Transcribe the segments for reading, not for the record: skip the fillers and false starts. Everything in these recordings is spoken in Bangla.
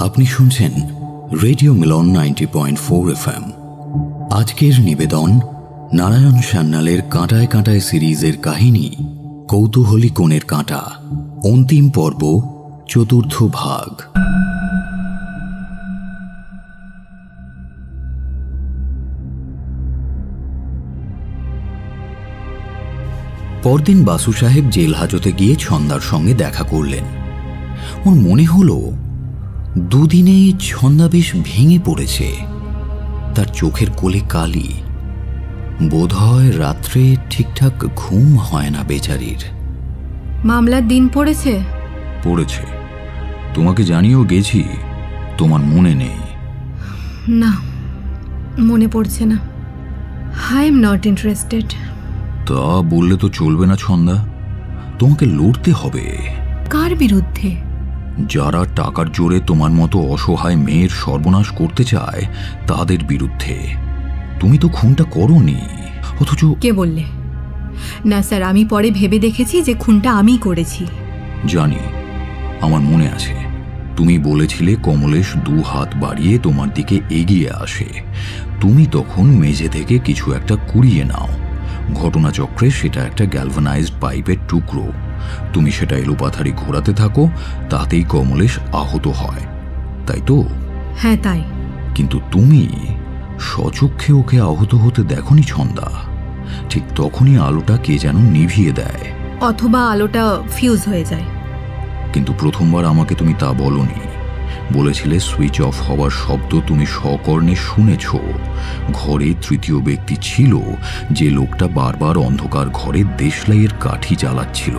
আপনি শুনছেন রেডিও মিলন 90.4 FM। আজকের নিবেদন নারায়ণ সান্যালের কাঁটায় কাঁটায় সিরিজের কাহিনী কৌতূহলী কোণের কাঁটা, অন্তিম পর্ব, চতুর্থ ভাগ। পরদিন বাসু সাহেব জেল হাজতে গিয়ে ছন্দার সঙ্গে দেখা করলেন। ওর মনে হলো দুদিনেই ছন্দা বেশ ভেঙে পড়েছে। তার চোখের কোলে কালি, বোধহয় রাত্রে ঠিকঠাক ঘুম হয় না বেচারির। মামলার দিন পড়েছে? পড়েছে, তোমাকে জানিয়েও গেছি, তোমার মনে নেই? না, মনে পড়ছে না। I am not interested. তা বললে তো চলবে না ছন্দা, তোমাকে লড়তে হবে। কার বিরুদ্ধে? যারা টাকার জোরে তোমার মতো অসহায় মেয়ের সর্বনাশ করতে চায় তাদের বিরুদ্ধে। তুমি তো খুনটা করোনি, অথচ। কে বললে? না স্যার, আমি পরে ভেবে দেখেছি যে খুনটা আমি করেছি। জানি, আমার মনে আছে। তুমি বলেছিলে কমলেশ দু হাত বাড়িয়ে তোমার দিকে এগিয়ে আসে, তুমি তখন মেঝে থেকে কিছু একটা কুড়িয়ে নাও। ঘটনাচক্রে সেটা একটা গ্যালভানাইজড পাইপের টুকরো। তুমি সেটা এলোপাথারি ঘোরাতে থাকো, তাতেই কমলেশ আহত হয়, তাই তো? হ্যাঁ, তাই। কিন্তু তুমি স্বচক্ষে ওকে আহত হতে দেখনি ছন্দা। ঠিক তখনই আলোটা কে যেন নিভিয়ে দেয়, অথবা আলোটা ফিউজ হয়ে যায়। কিন্তু প্রথমবার আমাকে তুমি তা বলনি। বলেছিলে সুইচ অফ হওয়ার শব্দ তুমি সকর্ণে শুনেছ। ঘরে তৃতীয় ব্যক্তি ছিল, যে লোকটা বারবার অন্ধকার ঘরে দেশলাইয়ের কাঠি জ্বালাচ্ছিল।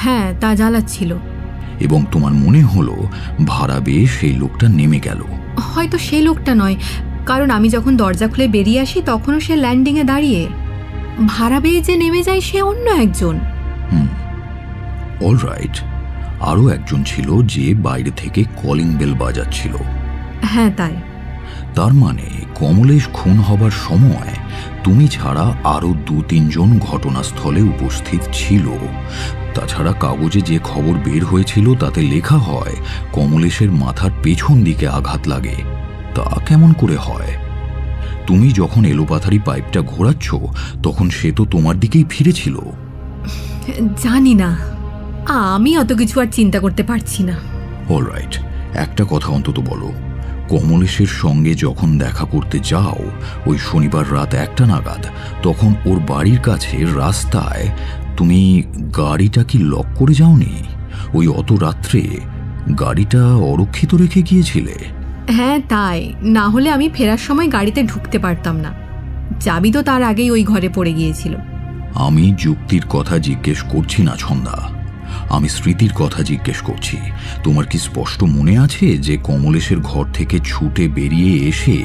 হ্যাঁ, তা জ্বালাচ্ছিল। এবং তোমার মনে হলো ভাড়া বেয়ে সেই লোকটা নেমে গেল। হয়তো সেই লোকটা নয়, কারণ আমি যখন দরজা খুলে বেরিয়ে আসি তখনও সে ল্যান্ডিংয়ে দাঁড়িয়ে। ভাড়া বেয়ে যে নেমে যায় সে অন্য একজন। অলরাইট, আরও একজন ছিল যে বাইরে থেকে কলিং বেল বাজাচ্ছিল। হ্যাঁ, তাই। তার মানে কমলেশ খুন হবার সময় তুমি ছাড়া আরও 2-3 জন ঘটনাস্থলে উপস্থিত ছিল। তাছাড়া কাগজে যে খবর বের হয়েছিল তাতে লেখা হয় কমলেশের মাথার পেছন দিকে আঘাত লাগে। তা কেমন করে হয়? তুমি যখন এলোপাথারি পাইপটা ঘোরাচ্ছ তখন সে তো তোমার দিকেই ফিরেছিল। জানি না, আমি অত কিছু আর চিন্তা করতে পারছি না। অলরাইট, একটা কথা অন্তত বলো, কমলেশের সঙ্গে যখন দেখা করতে যাও ওই শনিবার রাত 1টা নাগাদ, তখন ওর বাড়ির কাছে রাস্তায় তুমি গাড়িটা কি লক করে যাওনি? ওই অত রাত্রে গাড়িটা অরক্ষিত রেখে গিয়েছিলে? হ্যাঁ, তাই। না হলে আমি ফেরার সময় গাড়িতে ঢুকতে পারতাম না। চাবি তো তার আগেই ওই ঘরে পড়ে গিয়েছিল। আমি যুক্তির কথা জিজ্ঞেস করছি না ছন্দা, আমি স্মৃতির কথা জিজ্ঞেস করছি। তোমার কি স্পষ্ট মনে আছে যে কমলেশের ঘর থেকে ছুটে বেরিয়ে এসে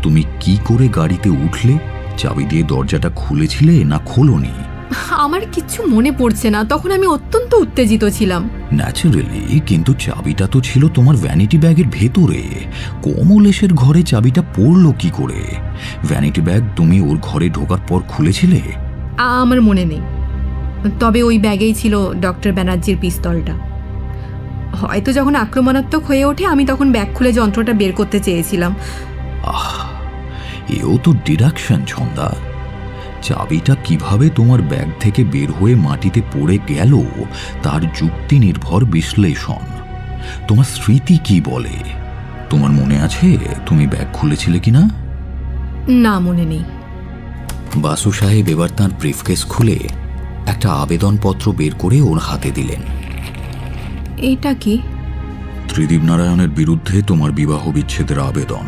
তুমি কি করে গাড়িতে উঠলে? চাবি দিয়ে দরজাটা খুলেছিলে না খোলনি? আমার কিচ্ছু মনে পড়ছে না, তখন আমি অত্যন্ত উত্তেজিত ছিলাম। ন্যাচারালি, কিন্তু চাবিটা তো ছিল তোমার ভ্যানিটি ব্যাগের ভেতরে। কমলেশের ঘরে চাবিটা পড়লো কি করে? ভ্যানিটি ব্যাগ তুমি ওর ঘরে ঢোকার পর খুলেছিলে? আমার মনে নেই, তবে ওই ব্যাগেই ছিল ডক্টর ব্যানার্জির পিস্তলটা। হয়তো যখন আক্রমণাত্মক হয়ে ওঠে আমি তখন ব্যাগ খুলে যন্ত্রটা বের করতে চেয়েছিলাম। এও তো ডিডাকশন ছন্দা। চাবিটা কিভাবে তোমার ব্যাগ থেকে বের হয়ে মাটিতে পড়ে গেল তার যুক্তি নির্ভর বিশ্লেষণ। তোমার স্মৃতি কি বলে? তোমার মনে আছে তুমি ব্যাগ খুলেছিলে কিনা? না, মনে নেই। বাসু সাহেব এবার তাঁর ব্রিফকেস খুলে একটা আবেদনপত্র বের করে ওর হাতে দিলেন। এটা কি? ত্রিদীপ নারায়ণের বিরুদ্ধে তোমার বিবাহ বিচ্ছেদের আবেদন।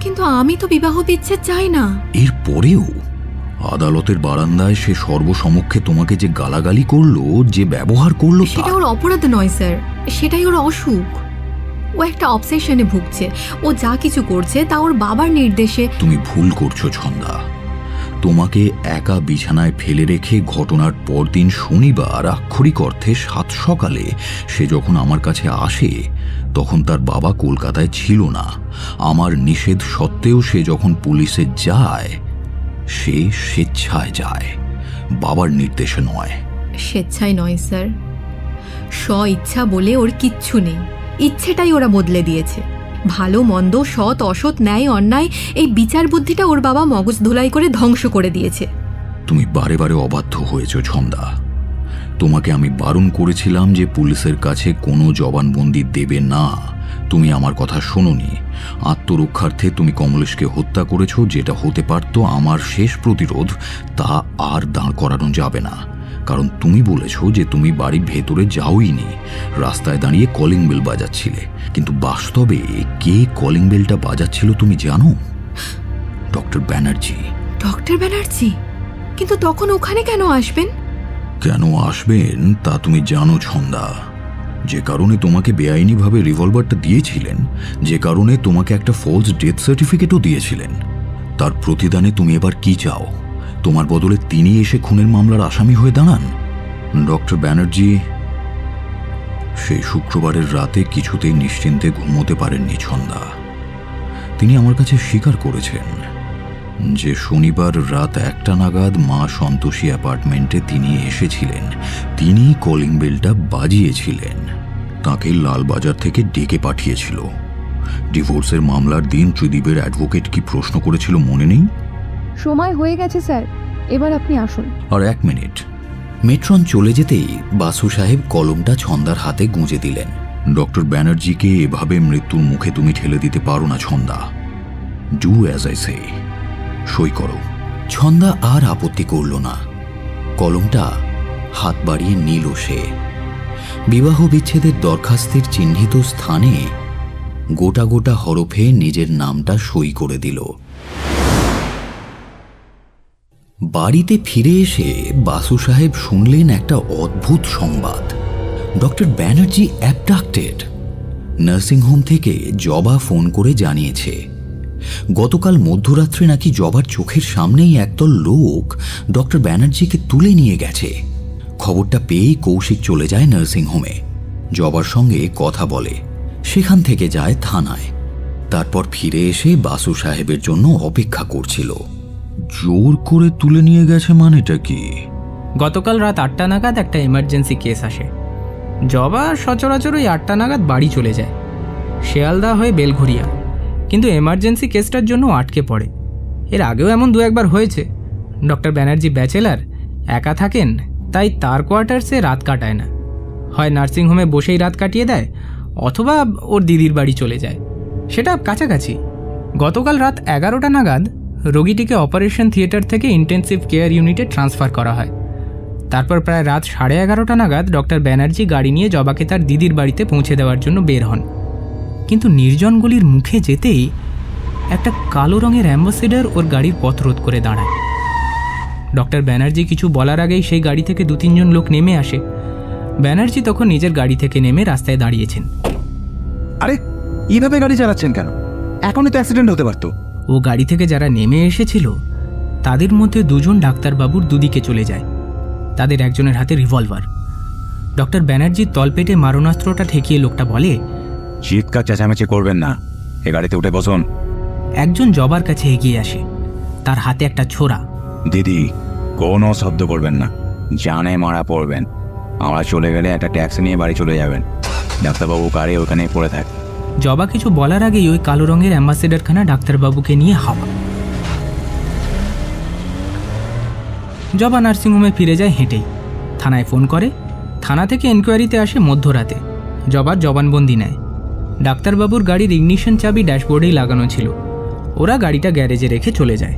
কিন্তু আমি তো বিবাহ বিচ্ছেদ চাই না। এরপরেও আদালতের বারান্দায় সে সর্বসমক্ষে তোমাকে যে গালাগালি করলো, যে ব্যবহার করলো, সেটা ওর অপরাধ নয় স্যার, সেটাই ওর অসুখ। ও একটা অবসেশনে ভুগছে। ও যা কিছু করছে তা ওর বাবার নির্দেশে। তুমি ভুল করছো ছন্দা। তোমাকে একা বিছানায় ফেলে রেখে ঘটনার পরদিন শনিবার আক্ষরিক অর্থে 7 সকালে সে যখন আমার কাছে আসে তখন তার বাবা কলকাতায় ছিল না। আমার নিষেধ সত্ত্বেও সে যখন পুলিশে যায়, সে স্বেচ্ছায় যায়, বাবার নির্দেশে নয়। স্বেচ্ছায় নয় স্যার, স্ব ইচ্ছা বলে ওর কিচ্ছু নেই। ইচ্ছেটাই ওরা বদলে দিয়েছে। ভালো মন্দ, সৎ অসৎ, ন্যায় অন্যায়, এই বিচার বুদ্ধিটা ওর বাবা মগজ ধুলাই করে ধ্বংস করে দিয়েছে। তুমি বারে বারে অবাধ্য হয়েছ ছন্দা। তোমাকে আমি বারণ করেছিলাম যে পুলিশের কাছে কোনো জবানবন্দি দেবে না। তুমি আমার কথা শোনোনি। আত্মরক্ষার্থে তুমি কমলেশকে হত্যা করেছ, যেটা হতে পারত আমার শেষ প্রতিরোধ, তা আর দাঁড় করানো যাবে না। কারণ তুমি বলেছ যে তুমি বাড়ির ভেতরে যাওইনি, রাস্তায় দাঁড়িয়ে কলিং বেল বাজাচ্ছিলে। কিন্তু বাস্তবে কে কলিং বেলটা বাজাচ্ছিল তুমি জানো? ডক্টর ব্যানার্জি। ডক্টর ব্যানার্জি? কিন্তু তখন ওখানে কেন আসবেন? কেন আসবেন তা তুমি জানো ছন্দা। যে কারণে তোমাকে বেআইনিভাবে রিভলভারটা দিয়েছিলেন, যে কারণে তোমাকে একটা ফলস ডেথ সার্টিফিকেটও দিয়েছিলেন, তার প্রতিদানে তুমি এবার কি চাও? তোমার বদলে তিনি এসে খুনের মামলার আসামি হয়ে দাঁড়ান? ডক্টর ব্যানার্জি সেই শুক্রবারের রাতে কিছুতেই নিশ্চিন্তে ঘুমোতে পারেননি ছন্দা। তিনি আমার কাছে স্বীকার করেছেন যে শনিবার রাত 1টা নাগাদ মা সন্তোষী অ্যাপার্টমেন্টে তিনি এসেছিলেন। তিনি কলিং বেলটা বাজিয়েছিলেন। তাকে লালবাজার থেকে ডেকে পাঠিয়েছিল। ডিভোর্সের মামলার দিন ত্রিদীপের অ্যাডভোকেট কি প্রশ্ন করেছিল মনে নেই? সময় হয়ে গেছে স্যার, এবার আপনি আসুন। আর 1 মিনিট। মেট্রন চলে যেতেই বাসু সাহেব কলমটা ছন্দার হাতে গুঁজে দিলেন। ডক্টর ব্যানার্জিকে এভাবে মৃত্যুর মুখে তুমি ঠেলে দিতে পারো না Chhanda. Do as I say. সই করো। ছন্দা আর আপত্তি করল না। কলমটা হাত বাড়িয়ে নিল সে। বিবাহ বিচ্ছেদের দরখাস্তের চিহ্নিত স্থানে গোটা গোটা হরফে নিজের নামটা সই করে দিল। বাড়িতে ফিরে এসে বাসু সাহেব শুনলেন একটা অদ্ভুত সংবাদ। ডক্টর ব্যানার্জি অ্যাবডাক্টেড। নার্সিংহোম থেকে জবা ফোন করে জানিয়েছে গতকাল মধ্যরাত্রে নাকি জবার চোখের সামনেই একদল লোক ডক্টর ব্যানার্জিকে তুলে নিয়ে গেছে। খবরটা পেয়েই কৌশিক চলে যায় নার্সিংহোমে। জবার সঙ্গে কথা বলে, সেখান থেকে যায় থানায়। তারপর ফিরে এসে বাসু সাহেবের জন্য অপেক্ষা করছিল। জোর করে তুলে নিয়ে গেছে মানেটা কি? গতকাল রাত 8টা নাগাদ একটা এমার্জেন্সি কেস আসে। জবা সচরাচর ওই 8টা নাগাদ বাড়ি চলে যায়, শিয়ালদা হয়ে বেলঘরিয়া। কিন্তু এমার্জেন্সি কেসটার জন্য আটকে পড়ে। এর আগেও এমন 2-1 বার হয়েছে। ডক্টর ব্যানার্জি ব্যাচেলার, একা থাকেন, তাই তার কোয়ার্টার্সে রাত কাটায় না। হয় নার্সিংহোমে বসেই রাত কাটিয়ে দেয়, অথবা ওর দিদির বাড়ি চলে যায়, সেটা কাছাকাছি। গতকাল রাত 11টা নাগাদ রোগীটিকে অপারেশন থিয়েটার থেকে ইন্টেন্সিভ কেয়ার ইউনিটে ট্রান্সফার করা হয়। তারপর প্রায় রাত 11:30 নাগাদ ডক্টর ব্যানার্জি গাড়ি নিয়ে জবাকে তার দিদির বাড়িতে পৌঁছে দেওয়ার জন্য বের হন। কিন্তু নির্জন গলির মুখে যেতেই একটা কালো রঙের অ্যাম্বাসেডর ওর গাড়ির পথ রোধ করে দাঁড়ায়। ডক্টর ব্যানার্জি কিছু বলার আগেই সেই গাড়ি থেকে 2-3 জন লোক নেমে আসে। ব্যানার্জি তখন নিজের গাড়ি থেকে নেমে রাস্তায় দাঁড়িয়েছেন। আরে এইভাবে গাড়ি চালাচ্ছেন কেন? এখনই তো অ্যাক্সিডেন্ট হতে পারতো। ও গাড়ি থেকে যারা নেমে এসেছিল তাদের মধ্যে 2 জন ডাক্তারবাবুর দুদিকে চলে যায়। তাদের একজনের হাতে রিভলভার। ডক্টর ব্যানার্জির তলপেটে মারণাস্ত্রটা ঠেকিয়ে লোকটা বলে, চিৎকার চেঁচামেচি করবেন না, এ গাড়িতে উঠে বসুন। একজন জবার কাছে এগিয়ে আসে, তার হাতে একটা ছোরা। দিদি, কোনো শব্দ করবেন না, জানে মারা পড়বেন। আমরা চলে গেলে একটা ট্যাক্সি নিয়ে বাড়ি চলে যাবেন। ডাক্তারবাবু গাড়ি ওখানেই পড়ে থাকে। জবা কিছু বলার আগেই ওই কালো রঙের অ্যাম্বাসেডরখানা ডাক্তারবাবুকে নিয়ে হাওয়া। জবা নার্সিংহোমে ফিরে যায় হেঁটেই। থানায় ফোন করে। থানা থেকে এনকোয়ারিতে আসে মধ্যরাতে। জবার জবানবন্দি নেয়। ডাক্তারবাবুর গাড়ির ইগনিশন চাবি ড্যাশবোর্ডেই লাগানো ছিল। ওরা গাড়িটা গ্যারেজে রেখে চলে যায়।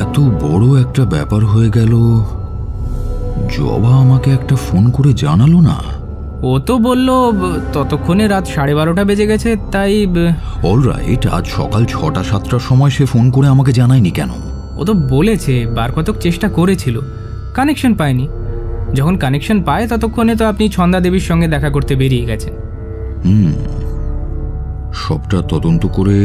এত বড় একটা ব্যাপার হয়ে গেল, জবা আমাকে একটা ফোন করে জানালো না? ও তো বলল ততক্ষণে রাত 12:30 বেজে গেছে, তাই। অলরাইট, আজ সকাল 6টা-7টার সময় সে ফোন করে আমাকে জানায়নি কেন? ও তো বলেছে বার কতক চেষ্টা করেছিল, কানেকশন পায়নি। যখন কানেকশন পায় ততক্ষণে তো আপনি ছন্দা দেবীর সঙ্গে দেখা করতে বেরিয়ে গেছেন। সবটা তদন্ত করে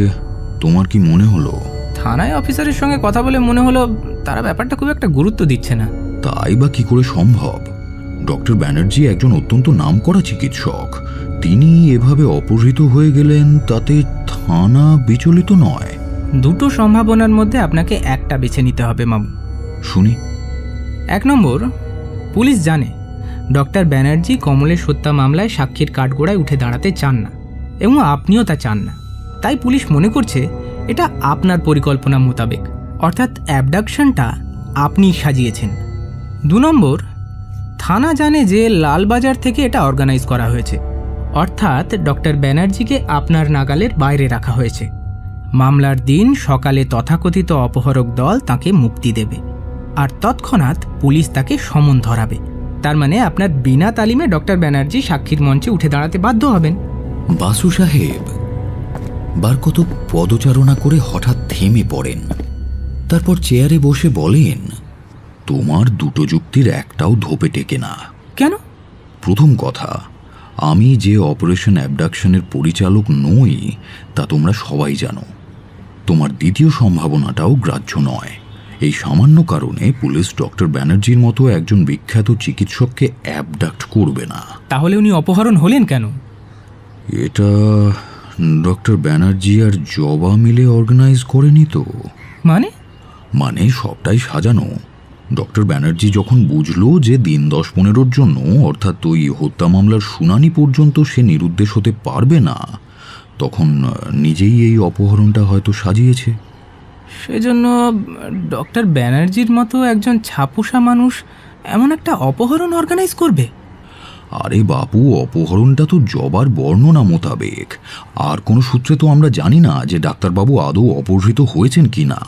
তোমার কি মনে হলো? থানায় অফিসারের সঙ্গে কথা বলে মনে হলো তারা ব্যাপারটা খুব একটা গুরুত্ব দিচ্ছে না। তাই বা কি করে সম্ভব? ডক্টর ব্যানার্জি একজন অত্যন্ত নামকরা চিকিৎসক। তিনি এভাবে অপহৃত হয়ে গেলেন, তাতে থানা বিচলিত নয়? 2টো সম্ভাবনার মধ্যে আপনাকে একটা বেছে নিতে হবে মামু। শুনি। 1 নম্বর, পুলিশ জানে ডক্টর ব্যানার্জি কমলেশ হত্যা মামলায় সাক্ষীর কাঠগোড়ায় উঠে দাঁড়াতে চান না, এবং আপনিও তা চান না। তাই পুলিশ মনে করছে এটা আপনার পরিকল্পনা মোতাবেক, অর্থাৎ অ্যাবডাকশনটা আপনি সাজিয়েছেন। 2 নম্বর, থানা জানে যে লালবাজার থেকে এটা অর্গানাইজ করা হয়েছে, অর্থাৎ ডক্টর ব্যানার্জিকে আপনার নাগালের বাইরে রাখা হয়েছে। মামলার দিন সকালে তথাকথিত অপহরক দল তাকে মুক্তি দেবে, আর তৎক্ষণাৎ পুলিশ তাকে সমন ধরাবে। তার মানে আপনার বিনা তালিমে ডক্টর ব্যানার্জি সাক্ষীর মঞ্চে উঠে দাঁড়াতে বাধ্য হবেন। বাসু সাহেব বার কত পদচারণা করে হঠাৎ থেমে পড়েন, তারপর চেয়ারে বসে বলেন, তোমার দুটো যুক্তির একটাও ধোপে টেকে না। কেন? প্রথম কথা, আমি যে অপারেশন অ্যাবডাকশনের পরিচালক নই তা তোমরা সবাই জানো। তোমার দ্বিতীয় সম্ভাবনাটাও গ্রাহ্য নয়। এই সামান্য কারণে পুলিশ ডক্টর ব্যানার্জির মতো একজন বিখ্যাত চিকিৎসককে অ্যাবডাক্ট করবে না। তাহলে উনি অপহরণ হলেন কেন? এটা ডক্টর ব্যানার্জি আর জবা মিলে অর্গানাইজ করেনি তো। মানে সবটাই সাজানো। ডক্টর ব্যানার্জি যখন বুঝলো যে দিন 10-15 জন্য, অর্থাৎ ওই হত্যা মামলার শুনানি পর্যন্ত সে নিরুদ্দেশ হতে পারবে না, তখন নিজেই এই অপহরণটা হয়তো সাজিয়েছে। সেজন্য ডক্টর ব্যানার্জির মতো একজন ছাপোষা মানুষ এমন একটা অপহরণ অর্গানাইজ করবে? আরে বাপু, অপহরণটা তো জবার বর্ণনা মোতাবেক। আর কোনো সূত্রে তো আমরা জানি না যে ডাক্তারবাবু আদৌ অপহৃত হয়েছেন কি না।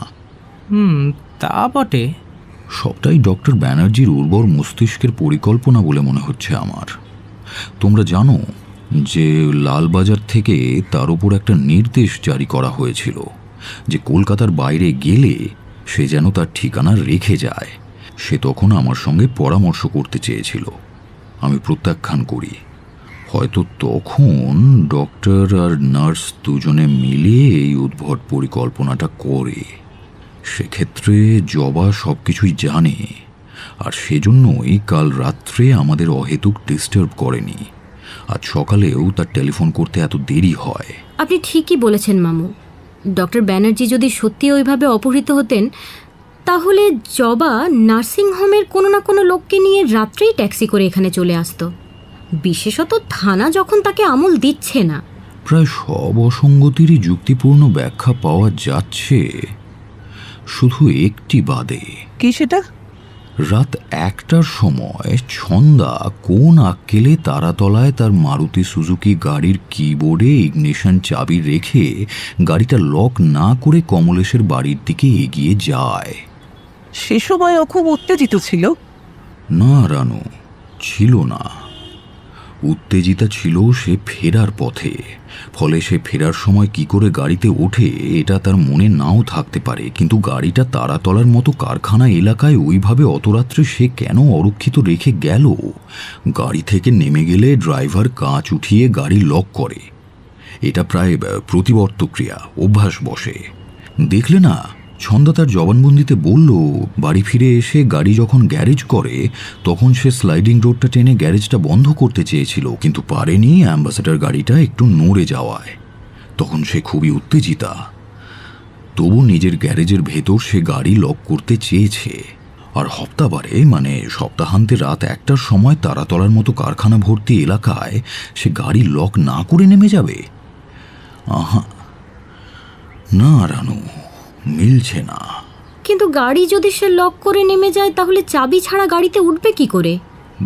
তা বটে। সবটাই ডক্টর ব্যানার্জির উর্বর মস্তিষ্কের পরিকল্পনা বলে মনে হচ্ছে আমার। তোমরা জানো যে লালবাজার থেকে তার উপর একটা নির্দেশ জারি করা হয়েছিল যে কলকাতার বাইরে গেলে সে যেন তার ঠিকানা রেখে যায়। সে তখন আমার সঙ্গে পরামর্শ করতে চেয়েছিল, আমি প্রত্যাখ্যান করি। হয়তো তখন ডক্টর আর নার্স দুজনে মিলে এই উদ্ভট পরিকল্পনাটা করে। সেক্ষেত্রে জবা সব কিছুই জানে, আর সেজন্যই কাল রাত্রে আমাদের অহেতুক ডিস্টার্ব করেনি। আজ সকালেও তার টেলিফোন করতে এত দেরি হয়। আপনি ঠিকই বলেছেন মামু। ডক্টর ব্যানার্জি যদি সত্যি ওইভাবে অপহৃত হতেন, তাহলে জবা নার্সিংহোমের কোনো না কোনো লোককে নিয়ে রাত্রেই ট্যাক্সি করে এখানে চলে আসতো, বিশেষত থানা যখন তাকে আমল দিচ্ছে না। প্রায় সব অসঙ্গতিরই যুক্তিপূর্ণ ব্যাখ্যা পাওয়া যাচ্ছে, শুধু একটি বাদে। কি সেটা? রাত 1টার সময় ছন্দা কোন আক্কেলে তারাতলায় তার মারুতি সুজুকি গাড়ির কিবোর্ডে ইগনিশন চাবি রেখে গাড়িটা লক না করে কমলেশের বাড়ির দিকে এগিয়ে যায়। সে সময় ও খুব উত্তেজিত ছিল? না রানু, ছিল না। উত্তেজিতা ছিল সে ফেরার পথে। ফলে সে ফেরার সময় কি করে গাড়িতে ওঠে এটা তার মনে নাও থাকতে পারে, কিন্তু গাড়িটা তারাতলার মতো কারখানা এলাকায় ওইভাবে অত রাত্রে সে কেন অরক্ষিত রেখে গেল? গাড়ি থেকে নেমে গেলে ড্রাইভার কাঁচ উঠিয়ে গাড়ি লক করে। এটা প্রায় প্রতিবর্ত ক্রিয়া, অভ্যাস বসে। দেখলে না, ছন্দা তার জবানবন্দিতে বলল বাড়ি ফিরে এসে গাড়ি যখন গ্যারেজ করে তখন সে স্লাইডিং ডোরটা টেনে গ্যারেজটা বন্ধ করতে চেয়েছিল, কিন্তু পারেনি অ্যাম্বাসেডর গাড়িটা একটু নড়ে যাওয়ায়। তখন সে খুবই উত্তেজিতা। তবু নিজের গ্যারেজের ভেতর সে গাড়ি লক করতে চেয়েছে। আর হপ্তাবারে মানে সপ্তাহান্তে রাত 1টার সময় তারাতলার মতো কারখানা ভর্তি এলাকায় সে গাড়ি লক না করে নেমে যাবে? আহা না রানু, মিলছে না। কিন্তু গাড়ি যদি সে লক করে নেমে যায় তাহলে চাবি ছাড়া গাড়িতে উঠবে কি করে?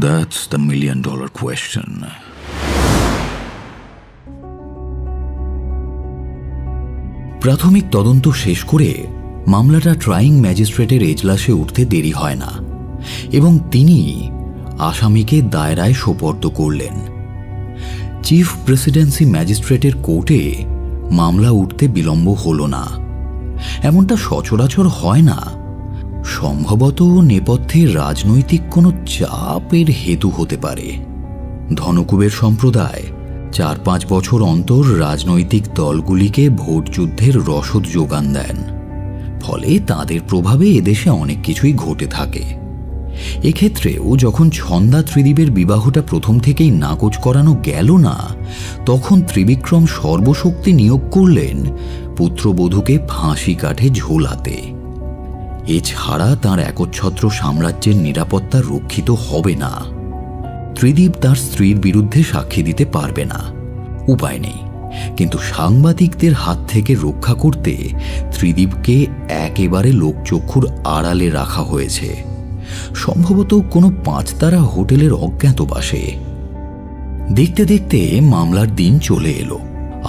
That's the $1 million question. প্রাথমিক তদন্ত শেষ করে মামলাটা ট্রাইং ম্যাজিস্ট্রেটের এজলাসে উঠতে দেরি হয় না এবং তিনি আসামিকে দায়রায় সোপর্দ করলেন। চিফ প্রেসিডেন্সি ম্যাজিস্ট্রেটের কোর্টে মামলা উঠতে বিলম্ব হল না। এমনটা সচরাচর হয় না। সম্ভবত নেপথ্যে রাজনৈতিক কোনো চাপের হেতু হতে পারে। ধনকুবের সম্প্রদায় 4-5 বছর অন্তর রাজনৈতিক দলগুলিকে ভোট যুদ্ধের রসদ যোগান দেন, ফলে তাদের প্রভাবে এদেশে অনেক কিছুই ঘটে থাকে। এক্ষেত্রেও যখন ছন্দা ত্রিদীপের বিবাহটা প্রথম থেকেই নাকচ করানো গেল না, তখন ত্রিবিক্রম সর্বশক্তি নিয়োগ করলেন পুত্রবধূকে ফাঁসি কাঠে ঝোলাতে। এছাড়া তাঁর একচ্ছত্র সাম্রাজ্যের নিরাপত্তা রক্ষিত হবে না। ত্রিদীপ তার স্ত্রীর বিরুদ্ধে সাক্ষী দিতে পারবে না, উপায় নেই। কিন্তু সাংবাদিকদের হাত থেকে রক্ষা করতে ত্রিদীপকে একেবারে লোকচক্ষুর আড়ালে রাখা হয়েছে, সম্ভবত কোনো 5 তারা হোটেলের অজ্ঞাতবাসে। দেখতে দেখতে মামলার দিন চলে এলো।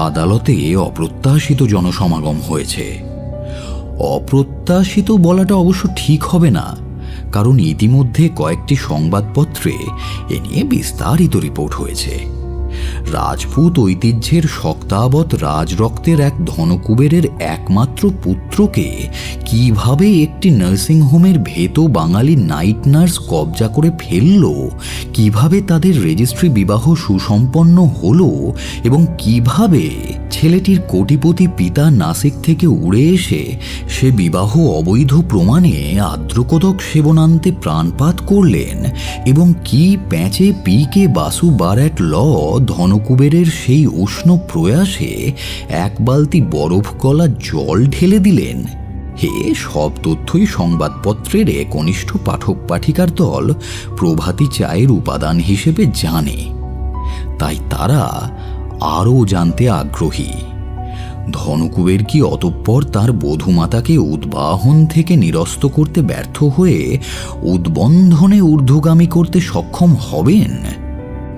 আদালতে অপ্রত্যাশিত জনসমাগম হয়েছে। অপ্রত্যাশিত বলাটা অবশ্য ঠিক হবে না, কারণ ইতিমধ্যে কয়েকটি সংবাদপত্রে এ নিয়ে বিস্তারিত রিপোর্ট হয়েছে। রাজপুত ঐতিহ্যের শক্তাবৎ রাজরক্তের এক ধনকুবেরের একমাত্র পুত্রকে কিভাবে একটি নার্সিংহোমের ভেতো বাঙালি নাইট নার্স কবজা করে ফেলল, কিভাবে তাদের রেজিস্ট্রি বিবাহ সুসম্পন্ন হলো এবং কিভাবে ছেলেটির কোটিপতি পিতা নাসিক থেকে উড়ে এসে সে বিবাহ অবৈধ প্রমাণে আর্দ্রকোদক সেবনান্তে প্রাণপাত করলেন এবং কি প্যাঁচে পি.কে. বাসু বারাট ল ধনকুবেরের সেই উষ্ণ প্রয়াসে এক বালতি বরফ গলা জল ঢেলে দিলেন, হে সব তথ্যই সংবাদপত্রের একনিষ্ঠ পাঠক পাঠিকার দল প্রভাতী চায়ের উপাদান হিসেবে জানে। তাই তারা আরও জানতে আগ্রহী। ধনকুবের কি অতঃপর তার বধূমাতাকে উদ্বাহন থেকে নিরস্ত করতে ব্যর্থ হয়ে উদ্বন্ধনে ঊর্ধ্বগামী করতে সক্ষম হবেন?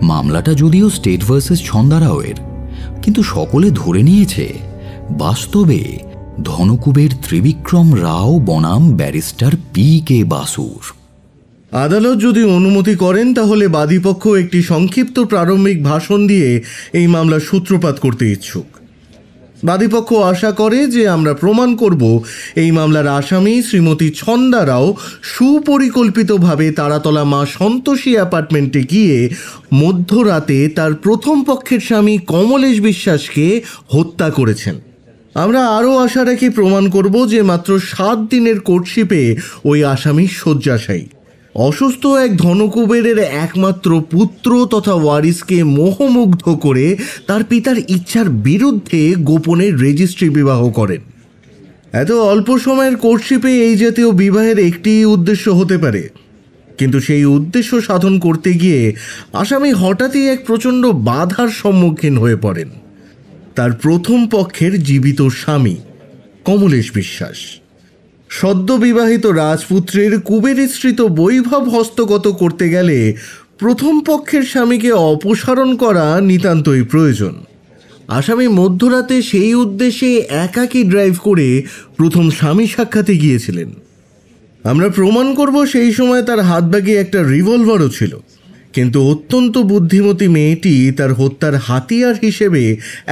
মামলাটা যদিও স্টেট ভার্সেস ছন্দারাওয়ের, কিন্তু সকলে ধরে নিয়েছে বাস্তবে ধনকুবের ত্রিবিক্রম রাও বনাম ব্যারিস্টার পি.কে. বাসুর। আদালত যদি অনুমতি করেন তাহলে বাদীপক্ষ একটি সংক্ষিপ্ত প্রারম্ভিক ভাষণ দিয়ে এই মামলার সূত্রপাত করতে ইচ্ছুক। বাদীপক্ষ আশা করে যে আমরা প্রমাণ করব এই মামলার আসামি শ্রীমতী ছন্দা রাও সুপরিকল্পিতভাবে তারাতলা মা সন্তোষী অ্যাপার্টমেন্টে গিয়ে মধ্যরাতে তার প্রথম পক্ষের স্বামী কমলেশ বিশ্বাসকে হত্যা করেছেন। আমরা আরও আশা রাখি প্রমাণ করব যে মাত্র 7 দিনের কোর্টশিপে ওই আসামি শয্যাশায়ী। অসুস্থ এক ধনকুবেরের একমাত্র পুত্র তথা ওয়ারিসকে মোহমুগ্ধ করে তার পিতার ইচ্ছার বিরুদ্ধে গোপনে রেজিস্ট্রি বিবাহ করেন। এত অল্প সময়ের কোর্টশিপে এই জাতীয় বিবাহের একটি উদ্দেশ্য হতে পারে, কিন্তু সেই উদ্দেশ্য সাধন করতে গিয়ে আসামি হঠাৎই এক প্রচণ্ড বাধার সম্মুখীন হয়ে পড়েন। তার প্রথম পক্ষের জীবিত স্বামী কমলেশ বিশ্বাস সদ্য বিবাহিত রাজপুত্রের কুবেরিশ্রিত বৈভব হস্তগত করতে গেলে প্রথম পক্ষের স্বামীকে অপসারণ করা নিতান্তই প্রয়োজন। আসামি মধ্যরাতে সেই উদ্দেশ্যে একাকী ড্রাইভ করে প্রথম স্বামী সাক্ষাতে গিয়েছিলেন। আমরা প্রমাণ করব সেই সময় তার হাতব্যাগে একটা রিভলভারও ছিল, কিন্তু অত্যন্ত বুদ্ধিমতী মেয়েটি তার হত্যার হাতিয়ার হিসেবে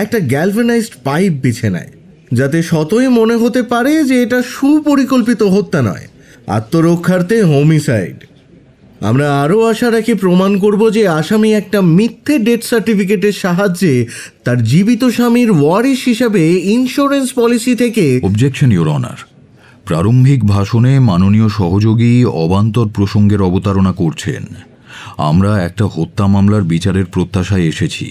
একটা গ্যালভানাইজড পাইপ বেছে নেয়, যাতে শতই মনে হতে পারে যে এটা সুপরিকল্পিত হত্যা নয়, আত্মরক্ষার্থে হোমিসাইড। আমরা আরও আশা রাখি প্রমাণ করব যে আসামি একটা মিথ্যে ডেথ সার্টিফিকেটের সাহায্যে তার জীবিত স্বামীর ওয়ারিশ হিসাবে ইন্স্যুরেন্স পলিসি থেকে। Objection your honour. প্রারম্ভিক ভাষণে মাননীয় সহযোগী অবান্তর প্রসঙ্গের অবতারণা করছেন। আমরা একটা হত্যা মামলার বিচারের প্রত্যাশায় এসেছি।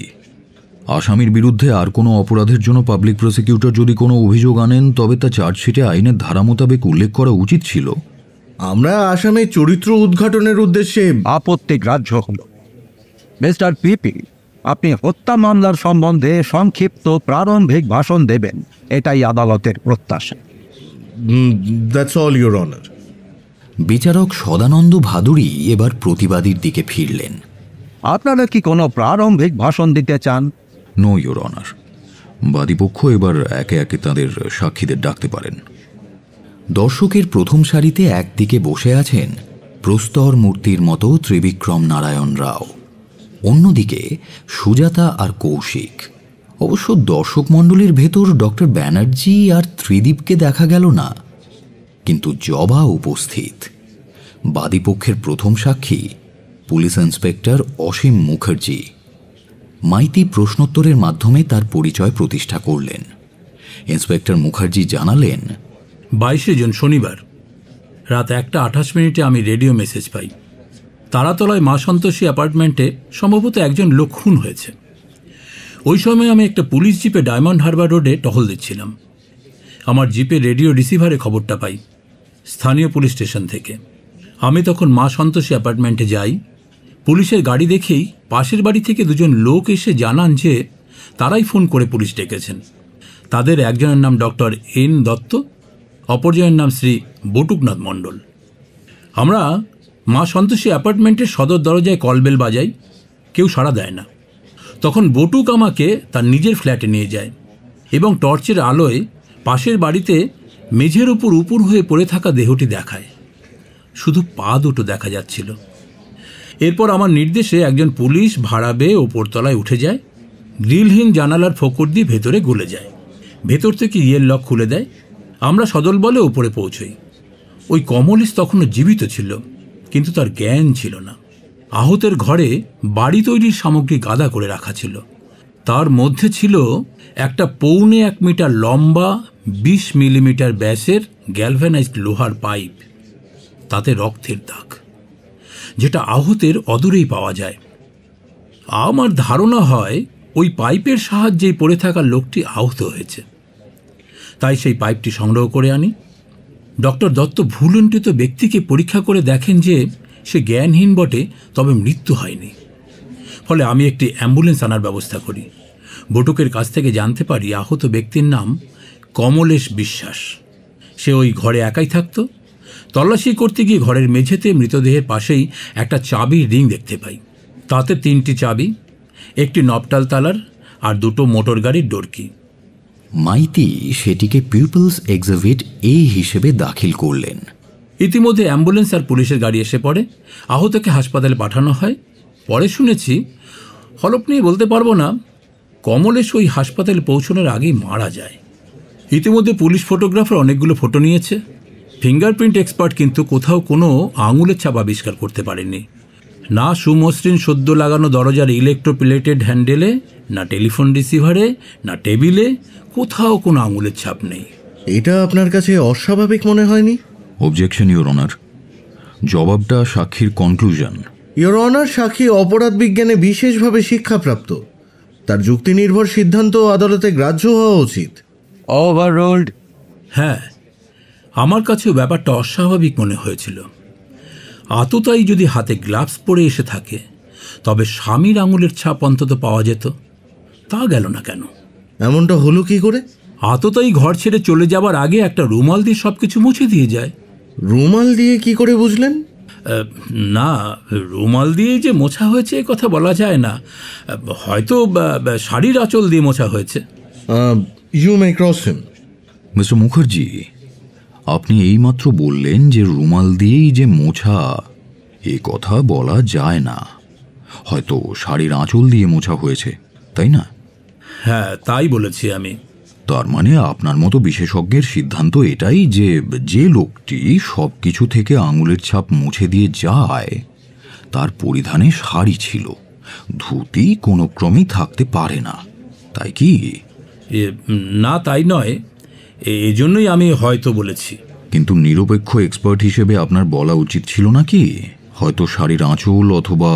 আসামির বিরুদ্ধে আর কোনো অপরাধের জন্য পাবলিক প্রসিকিউটর যদি কোনো অভিযোগ আনেন তবে তা চার্জশিটে আইনের ধারা মোতাবেক উল্লেখ করা উচিত ছিল। আমরা আসামের চরিত্র উদ্ঘাটনের উদ্দেশ্যে আপত্তি গ্রাহ্য হল। মিস্টার পিপি, আপনি হত্যা মামলার সম্বন্ধে সংক্ষিপ্ত প্রারম্ভিক ভাষণ দেবেন, এটাই আদালতের প্রত্যাশা। That's all your honour. বিচারক সদানন্দ ভাদুরী এবার প্রতিবাদীর দিকে ফিরলেন। আপনারা কি কোনো প্রারম্ভিক ভাষণ দিতে চান? Know your honour. বাদীপক্ষ এবার একে একে তাদের সাক্ষীদের ডাকতে পারেন। দর্শকের প্রথম সারিতে একদিকে বসে আছেন প্রস্তর মূর্তির মতো ত্রিবিক্রম নারায়ণ রাও, অন্যদিকে সুজাতা আর কৌশিক। অবশ্য দর্শক মণ্ডলীর ভেতর ডক্টর ব্যানার্জি আর ত্রিদীপকে দেখা গেল না, কিন্তু জবা উপস্থিত। বাদীপক্ষের প্রথম সাক্ষী পুলিশ ইন্সপেক্টর অসীম মুখার্জি। মাইতি প্রশ্নোত্তরের মাধ্যমে তার পরিচয় প্রতিষ্ঠা করলেন। ইন্সপেক্টর মুখার্জি জানালেন, 22 জুন শনিবার রাত 1:28 আমি রেডিও মেসেজ পাই, তারাতলায় মা সন্তোষী অ্যাপার্টমেন্টে সম্ভবত একজন লোক খুন হয়েছে। ওই সময় আমি একটা পুলিশ জিপে ডায়মন্ড হারবার রোডে টহল দিচ্ছিলাম। আমার জিপে রেডিও রিসিভারে খবরটা পাই স্থানীয় পুলিশ স্টেশন থেকে। আমি তখন মা সন্তোষী অ্যাপার্টমেন্টে যাই। পুলিশের গাড়ি দেখেই পাশের বাড়ি থেকে দুজন লোক এসে জানান যে তারাই ফোন করে পুলিশ ডেকেছেন। তাদের একজনের নাম ডক্টর এন দত্ত, অপরজনের নাম শ্রী বটুকনাথ মণ্ডল। আমরা মা সন্তোষী অ্যাপার্টমেন্টের সদর দরজায় কলবেল বাজাই, কেউ সাড়া দেয় না। তখন বটুক আমাকে তার নিজের ফ্ল্যাটে নিয়ে যায় এবং টর্চের আলোয় পাশের বাড়িতে মেঝের উপর উপুর হয়ে পড়ে থাকা দেহটি দেখায়। শুধু পা দুটো দেখা যাচ্ছিল। এরপর আমার নির্দেশে একজন পুলিশ ভাড়া বেয়ে ওপরতলায় উঠে যায়, গ্রিলহীন জানালার ফোকর দিয়ে ভেতরে গলে যায়। ভেতর থেকে ইয়ের লক খুলে দেয়। আমরা সদল বলে ওপরে পৌঁছই। ওই কমলেশ তখনও জীবিত ছিল, কিন্তু তার জ্ঞান ছিল না। আহতের ঘরে বাড়ি তৈরির সামগ্রী গাদা করে রাখা ছিল। তার মধ্যে ছিল একটা 1.25 মিটার লম্বা 20 মিলিমিটার ব্যাসের গ্যালভানাইজড লোহার পাইপ, তাতে রক্তের দাগ, যেটা আহতের অদূরেই পাওয়া যায়। আমার ধারণা হয় ওই পাইপের সাহায্যেই পড়ে থাকা লোকটি আহত হয়েছে। তাই সেই পাইপটি সংগ্রহ করে আনি। ডক্টর দত্ত ভুলুণ্ঠিত ব্যক্তিকে পরীক্ষা করে দেখেন যে সে জ্ঞানহীন বটে, তবে মৃত্যু হয়নি। ফলে আমি একটি অ্যাম্বুলেন্স আনার ব্যবস্থা করি। বটুকের কাছ থেকে জানতে পারি আহত ব্যক্তির নাম কমলেশ বিশ্বাস। সে ওই ঘরে একাই থাকত। তল্লাশি করতে গিয়ে ঘরের মেঝেতে মৃতদেহের পাশেই একটা চাবির রিং দেখতে পাই। তাতে 3টি চাবি, একটি নবটাল তালার আর 2টো মোটর গাড়ির ডোরকি। মাইতি সেটিকে পিপলস এক্সিবিট এ হিসেবে দাখিল করলেন। ইতিমধ্যে অ্যাম্বুলেন্স আর পুলিশের গাড়ি এসে পড়ে। আহতকে হাসপাতালে পাঠানো হয়। পরে শুনেছি, হলপ নিয়ে বলতে পারবো না, কমলেশ ওই হাসপাতালে পৌঁছানোর আগেই মারা যায়। ইতিমধ্যে পুলিশ ফটোগ্রাফার অনেকগুলো ফটো নিয়েছে। ফিঙ্গারপ্রিন্ট এক্সপার্ট কিন্তু কোথাও কোনো আঙুলের ছাপ আবিষ্কার করতে পারেনি। না সুমসৃণ সদ্য লাগানো দরজার ইলেকট্রোপ্লেটেড হ্যান্ডেলে, না টেলিফোন রিসিভারে, না টেবিলে, কোথাও কোনো আঙুলের ছাপ নেই। এটা আপনার কাছে অস্বাভাবিক মনে হয়নি? Objection your honour. জবাবটা সাক্ষীর কনক্লুশন। ইওর অনার, সাক্ষী অপরাধ বিজ্ঞানে বিশেষভাবে শিক্ষাপ্রাপ্ত। তার যুক্তি নির্ভর সিদ্ধান্ত আদালতে গ্রাহ্য হওয়া উচিত। ওভাররুলড। হ্যাঁ, আমার কাছেও ব্যাপারটা অস্বাভাবিক মনে হয়েছিল। আততায়ী যদি হাতে গ্লাভস পরে এসে থাকে, তবে স্বামীর আঙুলের ছাপ অন্তত পাওয়া যেত। তা গেল না কেন? এমনটা হলো কি করে? আততায়ী ঘর ছেড়ে চলে যাবার আগে একটা রুমাল দিয়ে সবকিছু মুছে দিয়ে যায়। রুমাল দিয়ে কি করে বুঝলেন? না, রুমাল দিয়ে যে মোছা হয়েছে এ কথা বলা যায় না। হয়তো শাড়ির আঁচল দিয়ে মোছা হয়েছে। You may cross him. Mister Mukherjee, আপনি এইমাত্র বললেন যে রুমাল দিয়েই যে মোছা, এ কথা বলা যায় না। হয়তো শাড়ির আঁচল দিয়ে মোছা হয়েছে, তাই না? হ্যাঁ, তাই বলেছি আমি। তার মানে আপনার মতো বিশেষজ্ঞের সিদ্ধান্ত এটাই যে যে লোকটি সব কিছু থেকে আঙুলের ছাপ মুছে দিয়ে যায়, তার পরিধানে শাড়ি ছিল, ধুতি কোনো ক্রমেই থাকতে পারে না, তাই কি? না, তাই নয়। এজন্যই আমি হয়তো বলেছি। কিন্তু নিরপেক্ষ এক্সপার্ট হিসেবে আপনার বলা উচিত ছিল নাকি হয়তো শাড়ির আঁচল অথবা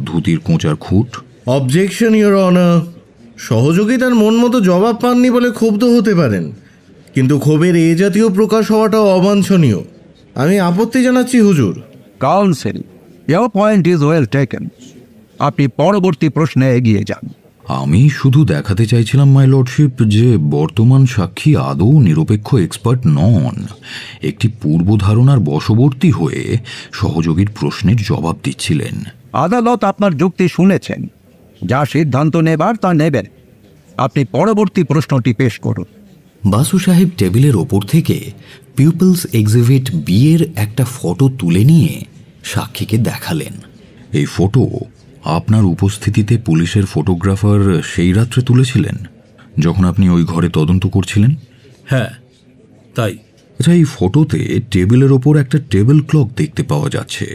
ধুতির কোঁচার খুঁট? Objection your honour. সহযোগী তার মন মতো জবাব পাননি বলে ক্ষুব্ধ হতে পারেন, কিন্তু ক্ষোভের এ জাতীয় প্রকাশ হওয়াটাও অবাঞ্ছনীয়। আমি আপত্তি জানাচ্ছি হুজুর। Council, your point is well taken. আপনি পরবর্তী প্রশ্নে এগিয়ে যান। আমি শুধু দেখাতে চাইছিলাম মাই লর্ডশিপ যে বর্তমান সাক্ষী আদৌ নিরপেক্ষ এক্সপার্ট নন, একটি পূর্বধারণার বশবর্তী হয়ে সহযোগীর প্রশ্নের জবাব দিচ্ছিলেন। আদালত আপনার যুক্তি শুনেছেন, যা সিদ্ধান্ত নেবার তা নেবেন। আপনি পরবর্তী প্রশ্নটি পেশ করুন। বাসু সাহেব টেবিলের ওপর থেকে পিপলস এক্সিবিট বি এর একটা ফটো তুলে নিয়ে সাক্ষীকে দেখালেন। এই ফটো আপনার উপস্থিতিতে পুলিশের ফটোগ্রাফার সেই রাত্রে তুলেছিলেন যখন আপনি ওই ঘরে তদন্ত করছিলেন? হ্যাঁ, তাই। আচ্ছা, এই ফটোতে টেবিলের ওপর একটা টেবিল ক্লক দেখতে পাওয়া যাচ্ছে,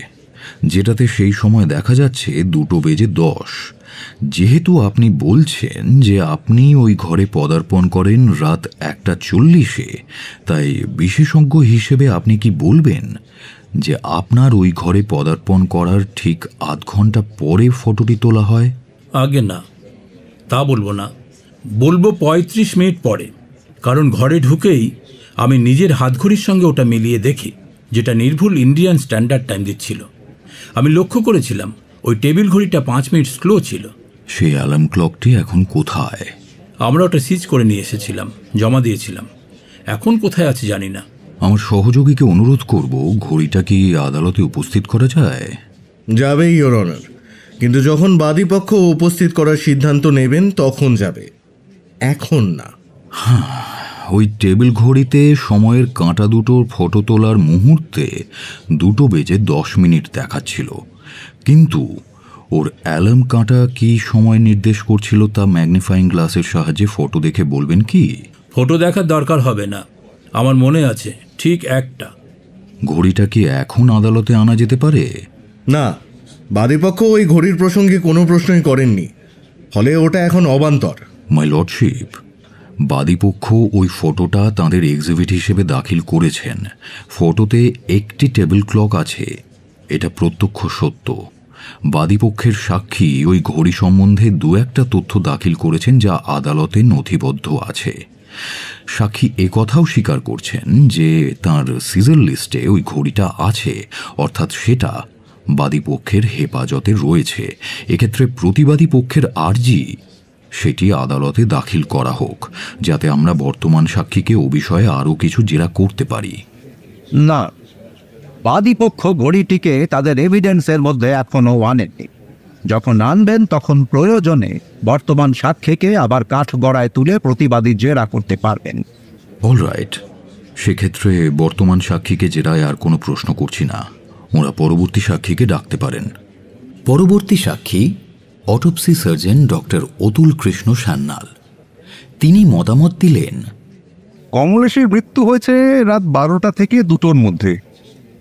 যেটাতে সেই সময় দেখা যাচ্ছে 2:10। যেহেতু আপনি বলছেন যে আপনি ওই ঘরে পদার্পণ করেন রাত 1:40-এ, তাই বিশেষজ্ঞ হিসেবে আপনি কি বলবেন যে আপনার ওই ঘরে পদার্পণ করার ঠিক আধ ঘন্টা পরে ফটোটি তোলা হয়? আগে না, তা বলবো না, বলবো 35 মিনিট পরে। কারণ ঘরে ঢুকেই আমি নিজের হাতঘড়ির সঙ্গে ওটা মিলিয়ে দেখি, যেটা নির্ভুল ইন্ডিয়ান স্ট্যান্ডার্ড টাইম দিচ্ছিল। আমি লক্ষ্য করেছিলাম ওই টেবিল ঘড়িটা 5 মিনিট স্লো ছিল। সেই অ্যালার্ম ক্লকটি এখন কোথায়? আমরা ওটা সিজ করে নিয়ে এসেছিলাম, জমা দিয়েছিলাম। এখন কোথায় আছে জানি না। আমার সহযোগীকে অনুরোধ করব, ঘড়িটা কি আদালতে উপস্থিত করা যায়? যাবেই ইওর অনার, কিন্তু যখন বাদীপক্ষ উপস্থিত করার সিদ্ধান্ত নেবেন তখন যাবে, এখন না। ওই টেবিল ঘড়িতে সময়ের কাঁটা দুটোর ফটো তোলার মুহূর্তে 2:10 দেখাচ্ছিল, কিন্তু ওর অ্যালার্ম কাঁটা কি সময় নির্দেশ করছিল তা ম্যাগনিফাইং গ্লাসের সাহায্যে ফটো দেখে বলবেন কি? ফটো দেখার দরকার হবে না, আমার মনে আছে ঠিক একটা। ঘড়িটা কি এখন আদালতে আনা যেতে পারে? না, বাদীপক্ষ ওই ঘড়ির প্রসঙ্গে কোনো প্রশ্নই করেননি, ফলে ওটা এখন অবান্তর। মাই লর্ডশিপ, বাদীপক্ষ ওই ফটোটা তাঁদের এক্সিবিট হিসেবে দাখিল করেছেন। ফটোতে একটি টেবিল ক্লক আছে, এটা প্রত্যক্ষ সত্য। বাদীপক্ষের সাক্ষী ওই ঘড়ি সম্বন্ধে 2-1টা তথ্য দাখিল করেছেন যা আদালতে নথিবদ্ধ আছে। সাক্ষী একথাও স্বীকার করছেন যে তাঁর সিজার লিস্টে ওই ঘড়িটা আছে, অর্থাৎ সেটা বাদীপক্ষের হেফাজতে রয়েছে। এক্ষেত্রে প্রতিবাদী পক্ষের আর্জি সেটি আদালতে দাখিল করা হোক, যাতে আমরা বর্তমান সাক্ষীকে ও বিষয়ে আরও কিছু জেরা করতে পারি। না, বাদীপক্ষ ঘড়িটিকে তাদের এভিডেন্সের মধ্যে এখনও আনেনি। যখন আনবেন তখন প্রয়োজনে বর্তমান সাক্ষীকে আবার কাঠগড়ায় তুলে প্রতিবাদী জেরা করতে পারবেন। অলরাইট, সেক্ষেত্রে বর্তমান সাক্ষীকে জেরায় আর কোনো প্রশ্ন করছি না, ওরা পরবর্তী সাক্ষীকে ডাকতে পারেন। পরবর্তী সাক্ষী autopsy surgeon doctor Atul Krishna Sanyal. তিনি মতামত দিলেন, কমলেশের মৃত্যু হয়েছে রাত 12টা থেকে 2টোর মধ্যে।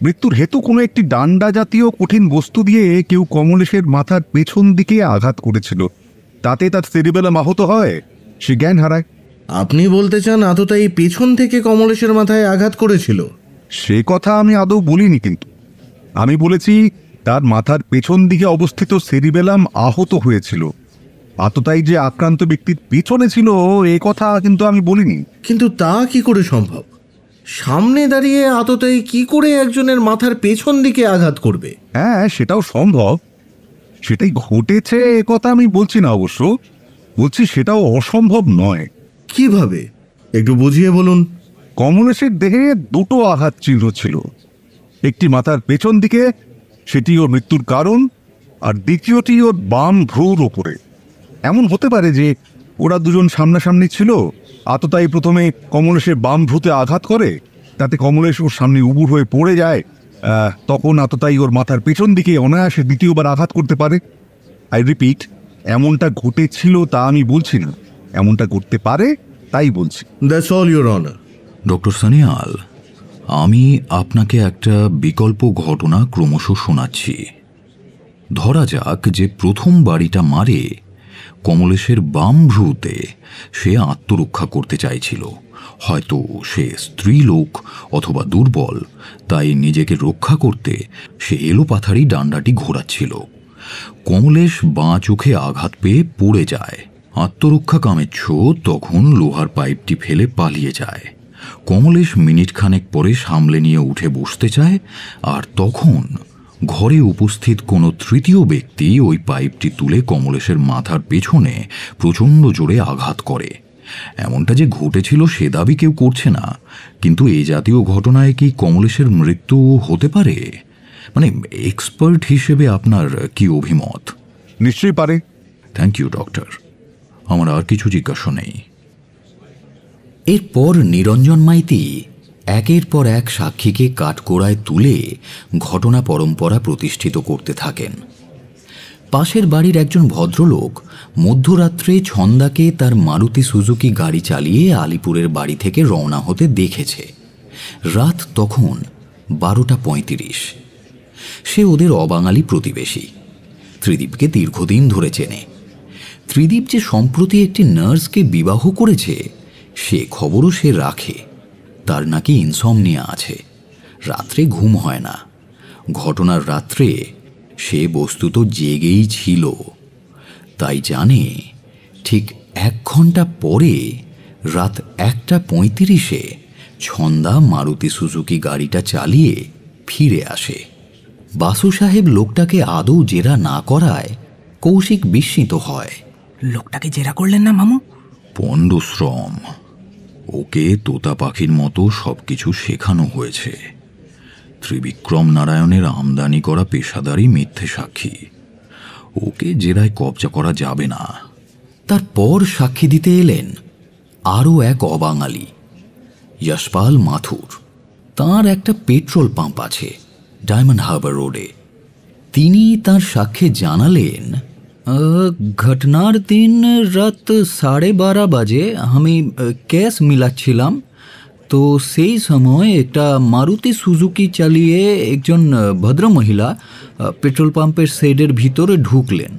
মৃত্যুর হেতু কোনো একটি ডান্ডা জাতীয় কঠিন বস্তু দিয়ে কেউ কমলেশের মাথার পেছন দিকে আঘাত করেছিল, তাতে তার সেরিবেলাম আহত হয়, সে জ্ঞান হারায়। আপনি বলতে চান আততায়ী পেছন থেকে কমলেশের মাথায় আঘাত করেছিল? সে কথা আমি আদৌ বলিনি, কিন্তু আমি বলেছি তার মাথার পেছন দিকে অবস্থিত সেরিবেলাম আহত হয়েছিল। আততায়ী যে আক্রান্ত ব্যক্তির পেছনে ছিল এ কথা কিন্তু আমি বলিনি। কিন্তু তা কি করে সম্ভব? সামনে দাঁড়িয়ে আততায়ী কি করে একজনের মাথার পেছন দিকে আঘাত করবে? হ্যাঁ, সেটাও সম্ভব, সেটাই ঘটেছে এ কথা আমি বলছি না, অবশ্য বলছি সেটাও অসম্ভব নয়। কিভাবে, একটু বুঝিয়ে বলুন। কমলেশের দেহে 2টো আঘাত চিহ্ন ছিল, একটি মাথার পেছন দিকে, সেটি ওর মৃত্যুর কারণ, আর দ্বিতীয়টি ওর বাম ভ্রুর ওপরে। এমন হতে পারে যে ওরা দুজন সামনাসামনি ছিল, আততায়ী প্রথমে কমলেশের বাম ভ্রুতে আঘাত করে, তাতে কমলেশ ওর সামনে উবুর হয়ে পড়ে যায়, তখন আততায়ী ওর মাথার পেছন দিকে অনায়াসে দ্বিতীয়বার আঘাত করতে পারে। আই রিপিট, এমনটা ঘটেছিল তা আমি বলছি না, এমনটা করতে পারে তাই বলছি। That's all your honour. Doctor Sanyal, আমি আপনাকে একটা বিকল্প ঘটনা ক্রমশ শোনাচ্ছি। ধরা যাক যে প্রথম বাড়িটা মারে কমলেশের বাম ভ্রুতে সে আত্মরক্ষা করতে চাইছিল। হয়তো সে স্ত্রী লোক অথবা দুর্বল, তাই নিজেকে রক্ষা করতে সে এলোপাথারি ডান্ডাটি ঘোরাচ্ছিল। কমলেশ বাঁ চোখে আঘাত পেয়ে পড়ে যায়। আত্মরক্ষা কামেচ্ছ তখন লোহার পাইপটি ফেলে পালিয়ে যায়। কমলেশ মিনিট খানেক পরে সামলে নিয়ে উঠে বসতে চায়, আর তখন ঘরে উপস্থিত কোনো তৃতীয় ব্যক্তি ওই পাইপটি তুলে কমলেশের মাথার পেছনে প্রচণ্ড জোরে আঘাত করে। এমনটা যে ঘটেছিল সে দাবি কেউ করছে না, কিন্তু এই জাতীয় ঘটনায় কি কমলেশের মৃত্যু হতে পারে? মানে এক্সপার্ট হিসেবে আপনার কি অভিমত? নিশ্চয়ই পারে। থ্যাংক ইউ ডক্টর, আমার আর কিছু জিজ্ঞাসা নেই। এরপর নিরঞ্জন মাইতি একের পর এক সাক্ষীকে কাঠগড়ায় তুলে ঘটনা পরম্পরা প্রতিষ্ঠিত করতে থাকেন। পাশের বাড়ির একজন ভদ্রলোক মধ্যরাত্রে ছন্দাকে তার মারুতি সুজুকি গাড়ি চালিয়ে আলিপুরের বাড়ি থেকে রওনা হতে দেখেছে। রাত তখন 12:35। সে ওদের অবাঙালি প্রতিবেশী, ত্রিদীপকে দীর্ঘদিন ধরে চেনে। ত্রিদীপ যে সম্প্রতি একটি নার্সকে বিবাহ করেছে সে খবরও সে রাখে। তার নাকি ইনসমনিয়া আছে, রাত্রে ঘুম হয় না। ঘটনার রাত্রে সে বস্তুত জেগেই ছিল, তাই জানে ঠিক 1 ঘন্টা পরে রাত 1:35 ছন্দা মারুতি সুজুকি গাড়িটা চালিয়ে ফিরে আসে। বাসু সাহেব লোকটাকে আদৌ জেরা না করায় কৌশিক বিস্মিত হয়। লোকটাকে জেরা করলেন না মামু? পণ্ডশ্রম। ওকে তোতা পাখির মতো সবকিছু শেখানো হয়েছে। ত্রিবিক্রম নারায়ণের আমদানি করা পেশাদারি মিথ্যে সাক্ষী। ওকে জেরায় কবজা করা যাবে না। তারপর সাক্ষী দিতে এলেন আরও এক অবাঙালি, যশপাল মাথুর। তার একটা পেট্রোল পাম্প আছে ডায়মন্ড হারবার রোডে। তিনি তার সাক্ষ্যে জানালেন, ঘটনার দিন রাত 12:30 বাজে আমি গ্যাস মিলাচ্ছিলাম। তো সেই সময় একটা মারুতি সুজুকি চালিয়ে একজন ভদ্রমহিলা পেট্রোল পাম্পের শেডের ভিতরে ঢুকলেন।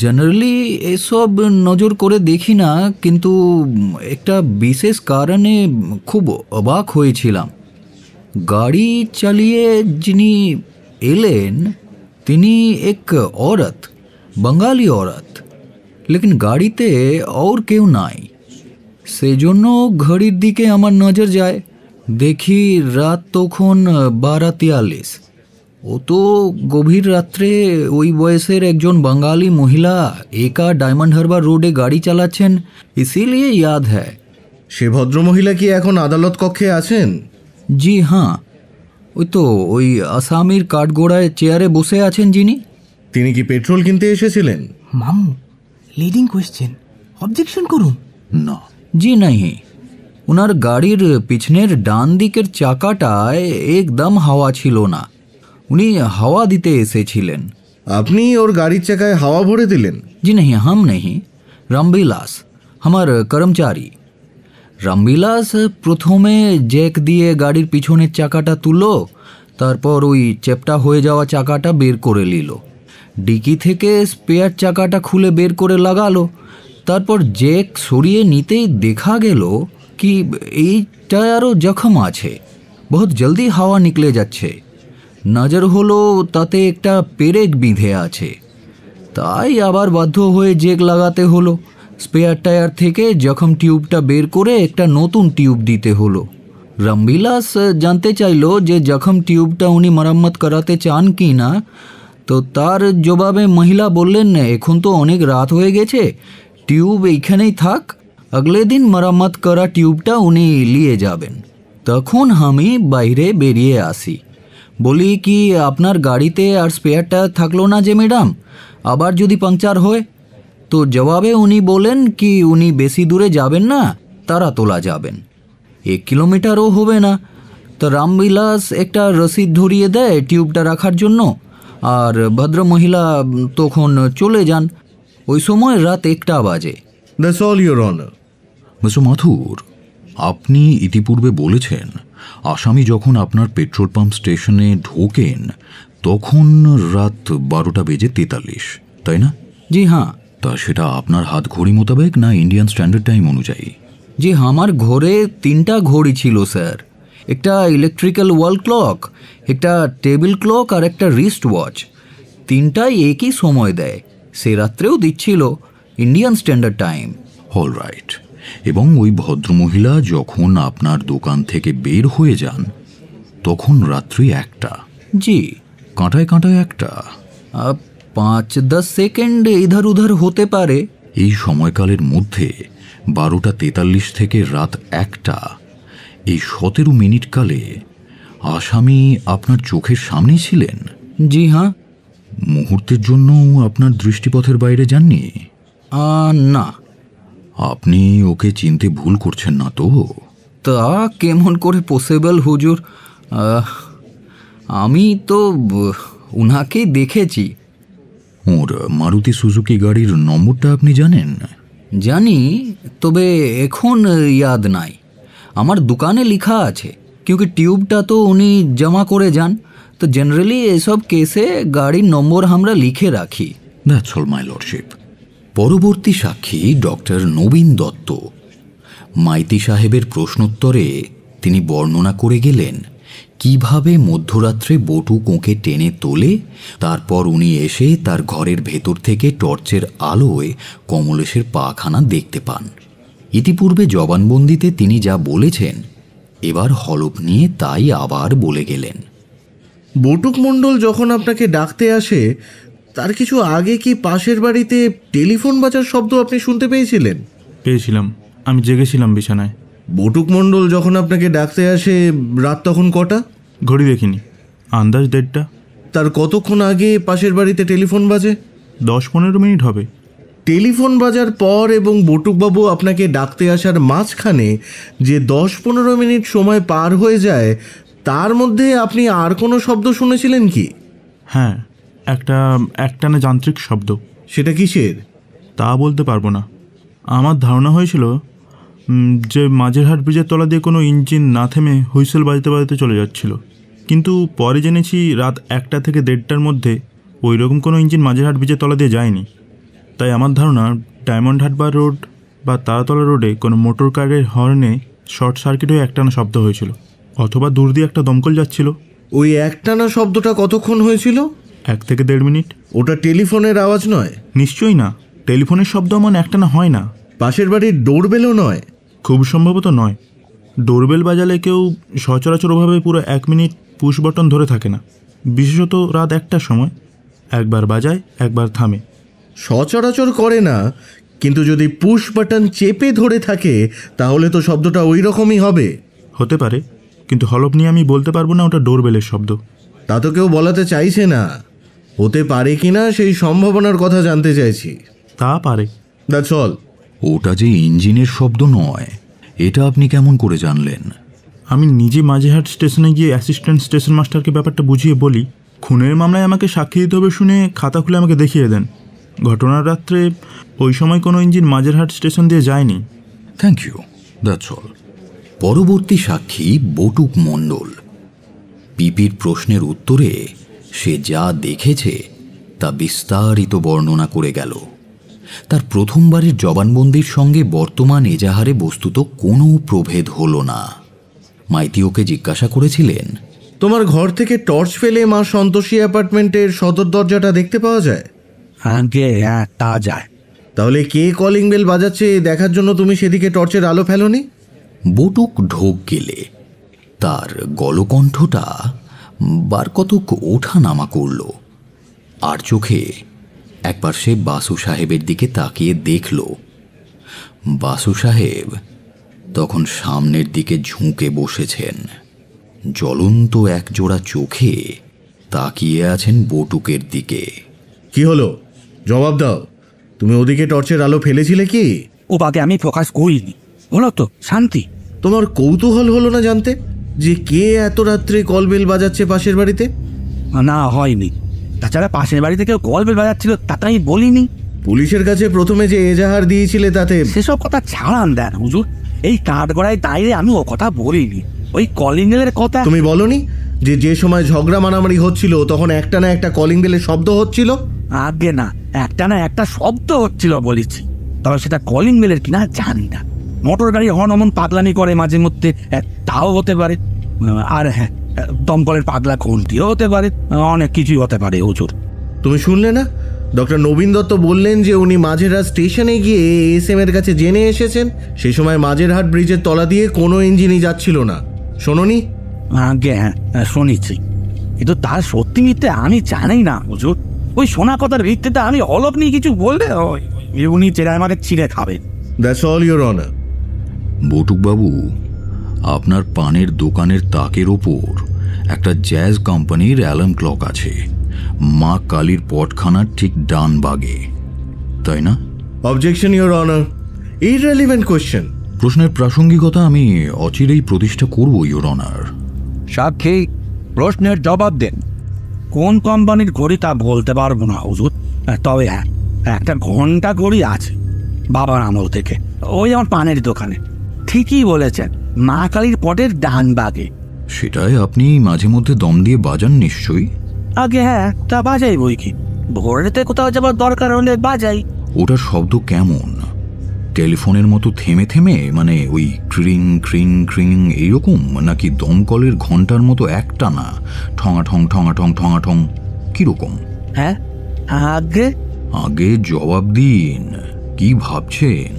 জেনারেলি এসব নজর করে দেখি না, কিন্তু একটা বিশেষ কারণে খুব অবাক হয়েছিলাম। গাড়ি চালিয়ে যিনি এলেন তিনি এক औरत, बंगाली औरत, लेकिन গাড়িতে और কেউ নাই। সেজন্য ঘড়ির দিকে আমার নজর যায়। দেখি রাত তখন 12:43। ও তো গভীর রাত্রে ওই বয়সের একজন বাঙালি মহিলা একা ডায়মন্ড হারবার রোডে গাড়ি চালাচ্ছেন, ইসিলিয়ে ইয়াদ হ্যায়। সে ভদ্রমহিলা কি এখন আদালত কক্ষে আছেন? জি হ্যাঁ, ওই তো ওই আসামির কাঠগোড়ায় চেয়ারে বসে আছেন যিনি। তিনি কি পেট্রোল কিনতে এসেছিলেন? মামু, লিডিং কোয়েশ্চেন, অবজেকশন করুন। না জি नहीं, ওনার গাড়ির পিছনের ডান দিকের চাকাটায় একদম হাওয়া ছিল না। উনি হাওয়া দিতে এসেছিলেন। আপনি ওর গাড়ির চাকায় হাওয়া ভরে দিলেন? জি नहीं, हम नहीं, রামবিলাস আমার কর্মচারী। রামবিলাস প্রথমে জ্যাক দিয়ে গাড়ির পিছনের চাকাটা তুললো, তারপর ওই চ্যাপটা হয়ে যাওয়া চাকাটা বের করে নিল। ডিকি থেকে স্পেয়ার চাকাটা খুলে বের করে লাগালো। তারপর জ্যাক সরিয়ে নিতেই দেখা গেল কি এই টায়ারও জখম আছে, বহুত জলদি হাওয়া নিকলে যাচ্ছে। নজর হলো তাতে একটা পেরেক বিঁধে আছে। তাই আবার বাধ্য হয়ে জ্যাক লাগাতে হলো। স্পেয়ার টায়ার থেকে জখম টিউবটা বের করে একটা নতুন টিউব দিতে হলো। রামবিলাস জানতে চাইলো যে জখম টিউবটা উনি মেরামত করাতে চান কি না। তো তার জবাবে মহিলা বললেন, এখন তো অনেক রাত হয়ে গেছে, টিউব এইখানেই থাক, আগলে দিন মেরামত করা টিউবটা উনি নিয়ে যাবেন। তখন আমি বাইরে বেরিয়ে আসি, বলি কি আপনার গাড়িতে আর স্পেয়ার টায়ার থাকলো না যে ম্যাডাম, আবার যদি পাংচার হয়? তো জবাবে উনি বলেন কি উনি বেশি দূরে যাবেন না, তারা তোলা যাবেন, 1 কিলোমিটারও হবে না। তো রামবিলাস একটা রসিদ ধরিয়ে দেয় টিউবটা রাখার জন্য, আর ভদ্রমহিলা তখন চলে যান। ওই সময় রাত 1টা বাজে। That's all your honour. Mister Mathur, আপনি ইতিপূর্বে বলেছেন আসামি যখন আপনার পেট্রোল পাম্প স্টেশনে ঢোকেন তখন রাত 12:43, তাই না? জি হ্যাঁ। তা সেটা আপনার হাত ঘড়ি মোতাবেক না ইন্ডিয়ান স্ট্যান্ডার্ড টাইম অনুযায়ী? জি আমার ঘরে 3টা ঘড়ি ছিল স্যার, একটা ইলেকট্রিক্যাল ওয়াল ক্লক, একটা টেবিল ক্লক আর একটা রিস্ট ওয়াচ। 3টাই একই সময় দেয়, সে রাত্রেও দিচ্ছিল Indian standard time. All right. এবং ওই ভদ্রমহিলা যখন আপনার দোকান থেকে বের হয়ে যান তখন রাত্রি 1টা? জি। কাঁটায় কাঁটায় 1টা? 5-10 সেকেন্ড ইধার উধার হতে পারে। এই সময়কালের মধ্যে 12:43 থেকে রাত 1টা, এই 17 মিনিট কালে আসামি আপনার চোখের সামনেই ছিলেন? জি হ্যাঁ। মুহূর্তের জন্য আপনার দৃষ্টিপথের বাইরে যাননি? না। আপনি ওকে চিনতে ভুল করছেন না তো? তা কেমন করে পসিবল হুজুর, আমি তো উনাকে দেখেছি। ওর মারুতি সুজুকি গাড়ির নম্বরটা আপনি জানেন? জানি, তবে এখন ইয়াদ নাই। আমার দোকানে লেখা আছে, क्योंकि টিউবটা তো উনি জমা করে যান। তো জেনারেলি এসব কেসে গাড়ির নম্বর আমরা লিখে রাখি। That's all my lordship. পরবর্তী সাক্ষী ডক্টর নবীন দত্ত। মাইতি সাহেবের প্রশ্নোত্তরে তিনি বর্ণনা করে গেলেন কিভাবে মধ্যরাত্রে বটু কোঁকে টেনে তোলে, তারপর উনি এসে তার ঘরের ভেতর থেকে টর্চের আলোয় কমলেশের পাখানা দেখতে পান। ইতিপূর্বে জবানবন্দিতে তিনি যা বলেছেন এবার হলফ নিয়ে তাই আবার বলে গেলেন। বটুক মণ্ডল যখন আপনাকে ডাকতে আসে তার কিছু আগে কি পাশের বাড়িতে টেলিফোন বাজার শব্দ আপনি শুনতে পেয়েছিলেন? পেয়েছিলাম, আমি জেগেছিলাম বিছানায়। বটুক মণ্ডল যখন আপনাকে ডাকতে আসে রাত তখন কটা? ঘড়ি দেখিনি, আন্দাজ 1:30। তার কতক্ষণ আগে পাশের বাড়িতে টেলিফোন বাজে? 10-15 মিনিট হবে। টেলিফোন বাজার পর এবং বটুকবাবু আপনাকে ডাকতে আসার মাঝখানে যে 10-15 মিনিট সময় পার হয়ে যায়, তার মধ্যে আপনি আর কোনো শব্দ শুনেছিলেন কি? হ্যাঁ, একটানা যান্ত্রিক শব্দ। সেটা কিসের? তা বলতে পারবো না। আমার ধারণা হয়েছিল যে মাঝেরহাট ব্রিজের তলা দিয়ে কোনো ইঞ্জিন না থেমে হুইসেল বাজতে বাজতে চলে যাচ্ছিল, কিন্তু পরে জেনেছি রাত 1টা থেকে 1:30টার মধ্যে ওই রকম কোনো ইঞ্জিন মাঝেরহাট ব্রিজের তলা দিয়ে যায়নি। তাই আমার ধারণা ডায়মন্ড হারবার রোড বা তারাতলা রোডে কোনো মোটর কারের হর্নে শর্ট সার্কিট হয়ে একটানা শব্দ হয়েছিল, অথবা দূর দিয়ে একটা দমকল যাচ্ছিল। ওই একটানা শব্দটা কতক্ষণ হয়েছিল? 1 থেকে 1.5 মিনিট। ওটা টেলিফোনের আওয়াজ নয়? নিশ্চয়ই না, টেলিফোনের শব্দ এমন একটানা হয় না। পাশের বাড়ির ডোরবেলও নয়? খুব সম্ভবত নয়। ডোরবেল বাজালে কেউ সচরাচরভাবে পুরো 1 মিনিট পুশ বাটন ধরে থাকে না, বিশেষত রাত 1টার সময়। একবার বাজায়, একবার থামে। সচরাচর করে না, কিন্তু যদি পুশ বাটন চেপে ধরে থাকে তাহলে তো শব্দটা ওই রকমই হবে। হতে পারে, কিন্তু হলফ নিয়ে আমি বলতে পারবো না ওটা ডোরবেলের শব্দ। তা তো কেউ বলাতে চাইছে না। হতে পারে কিনা সেই সম্ভাবনার কথা জানতে চাইছি। তা পারে। That's all. ওটা যে ইঞ্জিনের শব্দ নয়, এটা আপনি কেমন করে জানলেন? আমি নিজে মাঝেরহাট স্টেশনে গিয়ে অ্যাসিস্ট্যান্ট স্টেশন মাস্টারকে ব্যাপারটা বুঝিয়ে বলি। খুনের মামলায় আমাকে সাক্ষী দিতে হবে শুনে খাতা খুলে আমাকে দেখিয়ে দেন। ঘটনার রাত্রে ওই সময় কোনো ইঞ্জিন মাঝেরহাট স্টেশন দিয়ে যায়নি। Thank you, that's all. পরবর্তী সাক্ষী বটুক মণ্ডল। পিপির প্রশ্নের উত্তরে সে যা দেখেছে তা বিস্তারিত বর্ণনা করে গেল। তার প্রথমবারের জবানবন্দির সঙ্গে বর্তমান এজাহারে বস্তুত কোনো প্রভেদ হলো না। মাইতি ওকে জিজ্ঞাসা করেছিলেন, তোমার ঘর থেকে টর্চ ফেলে মা সন্তোষী অ্যাপার্টমেন্টের সদর দরজাটা দেখতে পাওয়া যায়? হ্যাঁ, তা যায়। তাহলে কে কলিং বেল বাজাচ্ছে দেখার জন্য তুমি সেদিকে টর্চের আলো ফেলোনি? বটুক ঢোক গেলে তার গলকণ্ঠটা বার কতক ওঠা নামা করল, আর চোখে একবার সে বাসু সাহেবের দিকে তাকিয়ে দেখল। বাসু সাহেব তখন সামনের দিকে ঝুঁকে বসেছেন, জ্বলন্ত একজোড়া চোখে তাকিয়ে আছেন বটুকের দিকে। কি হলো, জবাব দাও। তুমি ওদিকে টর্চের আলো ফেলেছিলে কি? ও বাকে আমি প্রকাশ করিনি। হলো তো শান্তি। তোমার কৌতূহল হলো না জানতে যে কে এত রাত্রে কলবেল বাজাচ্ছে পাশের বাড়িতে? না, হয়নি। তাছাড়া পাশের বাড়িতে কেউ কলবেল বাজাচ্ছিল তা আমি বলিনি। পুলিশের কাছে প্রথমে যে এজাহার দিয়েছিলে তাতে? সেসব কথা ছাড়ান দেন হুজুর, এই কাঠগড়ায় দাঁড়িয়ে আমি ও কথা বলিনি। ওই কলিং বেলের কথা তুমি বলনি যে সময় ঝগড়া মারামারি হচ্ছিল তখন একটা না একটা কলিং বেলের শব্দ হচ্ছিল? আগে না, একটা না একটা শব্দ হচ্ছিল বলেছি, তবে সেটা কলিং বেলের কিনা জানি না। মোটর গাড়ি হর্ন অমন পাগলামি করে মাঝে মধ্যে, তাও হতে পারে। আর হ্যাঁ, দমকলের পাগলা ঘন্টিও হতে পারে, অনেক কিছুই হতে পারে হুজুর। তুমি শুনলে না ডক্টর নবীন দত্ত বললেন যে উনি মাঝেরহাট স্টেশনে গিয়ে এসএম এর কাছে জেনে এসেছেন সেই সময় মাঝেরহাট ব্রিজের তলা দিয়ে কোনো ইঞ্জিনই যাচ্ছিল না। শোনোনি? আগে হ্যাঁ, শুনেছি, কিন্তু তার সত্যি মিথ্যে আমি জানি না হুজুর। ওই শোনা কথার ভিত্তিতে আমি অলপ নিয়ে কিছু বললে উনি চেরা আমাকে ছিঁড়ে খাবেন। That's all your honour. বটুকবাবু, আপনার পানের দোকানের তাকের ওপর একটা জ্যাজ কোম্পানির অ্যালার্ম ক্লক আছে, মা কালীর পটখানার ঠিক ডান বাগে, তাই না? Objection your honour, irrelevant question. প্রশ্নের প্রাসঙ্গিকতা আমি অচিরেই প্রতিষ্ঠা করব ইওর অনার। সাক্ষী, প্রশ্নের জবাব দেন। কোন কোম্পানির ঘড়ি তা বলতে পারবো না হুজুর, তবে হ্যাঁ, একটা ঘন্টা ঘড়ি আছে বাবার আমল থেকে, ওই আমার পানের দোকানে। ঠিকই বলেছেন, মা কালীর পটের ডান বাগে। সেটাই আপনি মাঝে মধ্যে দম দিয়ে বাজান নিশ্চয়ই? আগে হ্যাঁ, তা বাজাই বই কি, ভোরেতে কোথাও যাবার দরকার হলে বাজাই। ওটার শব্দ কেমন? টেলিফোনের মতো থেমে থেমে, মানে ওই ক্রিং ক্রিং ক্রিং এইরকম, নাকি দমকলের ঘন্টার মতো একটা না ঠঙাঠং ঠঙাঠং ঠঙাঠং কিরকম? হ্যাঁ, আগে আগে জবাব দিন, কি ভাবছেন?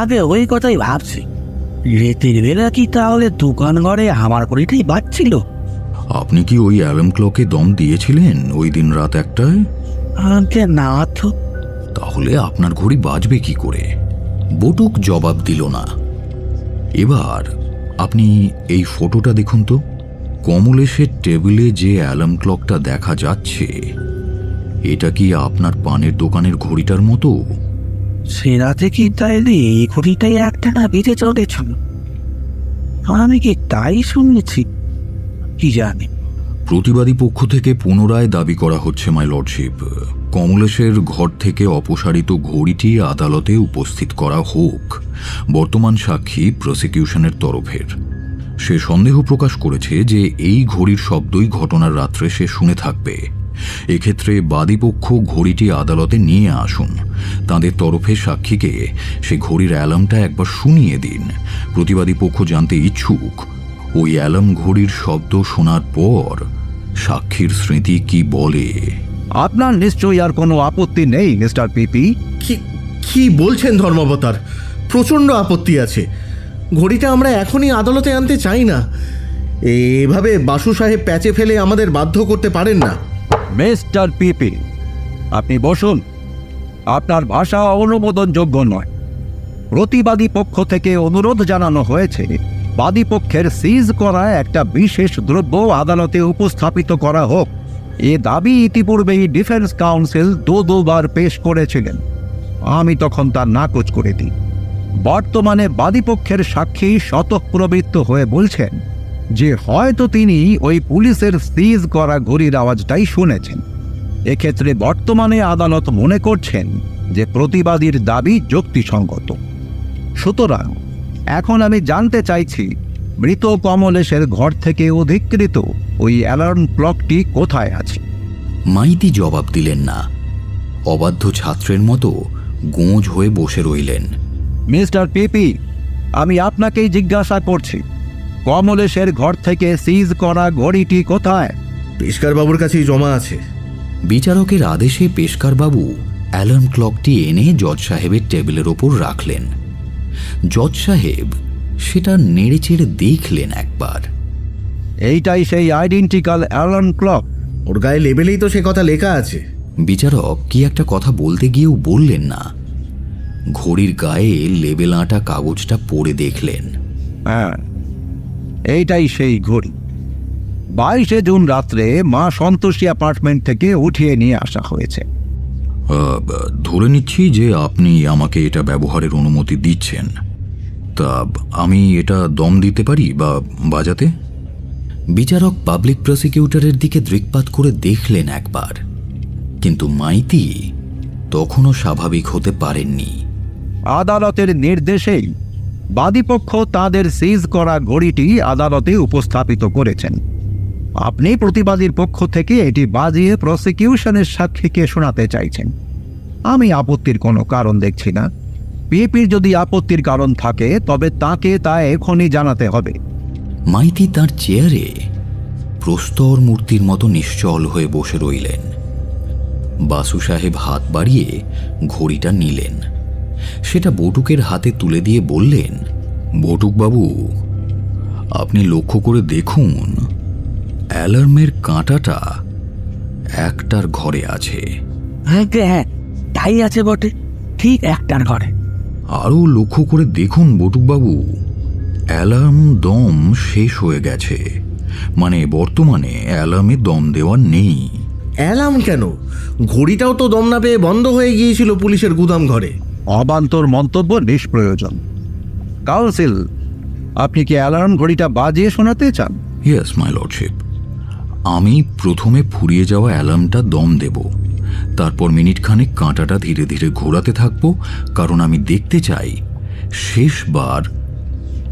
আগে ওই কথাই ভাবছি, রেতের বেলা কি তাহলে দোকান ঘরে আমার ঘড়িটাই বাজছিল? আপনি কি ওই অ্যালার্ম ক্লকে দম দিয়েছিলেন ওই দিন রাত 1টায়? না তো। তাহলে আপনার ঘড়ি বাজবে কি করে? বটুক জবাব দিল না। এবার আপনি এই ফটোটা দেখুন তো। কমলেশের টেবিলে যে অ্যালার্ম ক্লকটা দেখা যাচ্ছে, এটা কি আপনার পানের দোকানের ঘড়িটার মতো? সে রাতে কি তাইলে এই ঘড়িটাই 1টা বেজে চলেছিল? আমি কি তাই শুনেছি? কি জানি। প্রতিবাদী পক্ষ থেকে পুনরায় দাবি করা হচ্ছে, মাই লর্ডশিপ, কমলেশের ঘর থেকে অপসারিত ঘড়িটি আদালতে উপস্থিত করা হোক। বর্তমান সাক্ষী প্রসিকিউশনের তরফের সে সন্দেহ প্রকাশ করেছে যে এই ঘড়ির শব্দই ঘটনার রাত্রে সে শুনে থাকবে। এক্ষেত্রে বাদীপক্ষ ঘড়িটি আদালতে নিয়ে আসুন। তাদের তরফে সাক্ষীকে সে ঘড়ির অ্যালার্মটা একবার শুনিয়ে দিন। প্রতিবাদী পক্ষ জানতে ইচ্ছুক ওই অ্যালার্ম ঘড়ির শব্দ শোনার পর সাক্ষীর স্মৃতি কি বলে। আপনার নিশ্চয়ই আর কোনো আপত্তি নেই মিস্টার পিপি? কি বলছেন ধর্মাবতার? প্রচণ্ড আপত্তি আছে। ঘড়িটা আমরা এখনই আদালতে আনতে চাই না। এভাবে বাসু সাহেব প্যাচে ফেলে আমাদের বাধ্য করতে পারেন না। মিস্টার পিপি, আপনি বসুন। আপনার ভাষা অনুমোদনযোগ্য নয়। প্রতিবাদী পক্ষ থেকে অনুরোধ জানানো হয়েছে বাদীপক্ষের সিজ করা একটা বিশেষ দ্রব্য আদালতে উপস্থাপিত করা হোক। এ দাবি ইতিপূর্বেই ডিফেন্স কাউন্সিল দুবার পেশ করেছিলেন। আমি তখন তার নাকচ করে দিই। বর্তমানে বাদীপক্ষের সাক্ষী স্বতঃপ্রবৃত্ত হয়ে বলছেন যে হয়তো তিনি ওই পুলিশের সিজ করা ঘড়ির আওয়াজটাই শুনেছেন। এক্ষেত্রে বর্তমানে আদালত মনে করছেন যে প্রতিবাদীর দাবি যুক্তিসঙ্গত। সুতরাং এখন আমি জানতে চাইছি, মৃত কমলেশের ঘর থেকে অধিকৃত ওই অ্যালার্ম ক্লকটি কোথায় আছে? মাইতি জবাব দিলেন না। অবাধ্য ছাত্রের মতো গোঁজ হয়ে বসে রইলেন। মিস্টার পিপি, আমি আপনাকেই জিজ্ঞাসা করছি, কমলেশের ঘর থেকে সিজ করা ঘড়িটি কোথায়? পেশকারবাবুর কাছেই জমা আছে। বিচারকের আদেশে পেশকারবাবু অ্যালার্ম ক্লকটি এনে জজ সাহেবের টেবিলের ওপর রাখলেন। জজ সাহেব সেটা নেড়েচেড়ে দেখলেন একবার। এইটাই সেই আইডেন্টিক্যাল অ্যালার্ম ক্লক। ওর গায়ে লেবেলেই তো সে কথা লেখা আছে। বিচারক কি একটা কথা বলতে গিয়েও বললেন না। ঘড়ির গায়ে লেবেল আঁটা কাগজটা পড়ে দেখলেন। হ্যাঁ, এইটাই সেই ঘড়ি। 22শে জুন রাত্রে মা সন্তোষী অ্যাপার্টমেন্ট থেকে উঠিয়ে নিয়ে আসা হয়েছে। ধরে নিচ্ছি যে আপনি আমাকে এটা ব্যবহারের অনুমতি দিচ্ছেন। তা আমি এটা দম দিতে পারি বা বাজাতে? বিচারক পাবলিক প্রসিকিউটরের দিকে দৃকপাত করে দেখলেন একবার, কিন্তু মাইতি তখনও স্বাভাবিক হতে পারেননি। আদালতের নির্দেশেই বাদীপক্ষ তাদের সিজ করা ঘড়িটি আদালতে উপস্থাপিত করেছেন। আপনি প্রতিবাদীর পক্ষ থেকে এটি বাজিয়ে প্রসিকিউশনের সাক্ষীকে শোনাতে চাইছেন। আমি আপত্তির কোনো কারণ দেখছি না। পিপির যদি আপত্তির কারণ থাকে তবে তাকে তা এখনই জানাতে হবে। মাইতি তার চেয়ারে প্রস্তর মূর্তির মতো নিশ্চল হয়ে বসে রইলেন। বাসু সাহেব হাত বাড়িয়ে ঘড়িটা নিলেন। সেটা বটুকের হাতে তুলে দিয়ে বললেন, বটুকবাবু, আপনি লক্ষ্য করে দেখুন, অ্যালার্মের কাঁটাটা একটার ঘরে আছে। হ্যাঁ, তাই আছে বটে, ঠিক একটার ঘরে। আরও লক্ষ্য করে দেখুন বটুকবাবু, অ্যালার্ম দম শেষ হয়ে গেছে। মানে বর্তমানে অ্যালার্মে দম দেওয়া নেই। অ্যালার্ম কেন? ঘড়িটাও তো দম না পেয়ে বন্ধ হয়ে গিয়েছিল পুলিশের গুদাম ঘরে। অবান্তর মন্তব্য নিষ্প্রয়োজন। কাউন্সিল, আপনি কি অ্যালার্ম ঘড়িটা বাজিয়ে শোনাতে চান? Yes my lordship. আমি প্রথমে ফুরিয়ে যাওয়া অ্যালার্মটা দম দেব, তারপর মিনিটখানেক কাঁটাটা ধীরে ধীরে ঘোরাতে থাকব, কারণ আমি দেখতে চাই শেষবার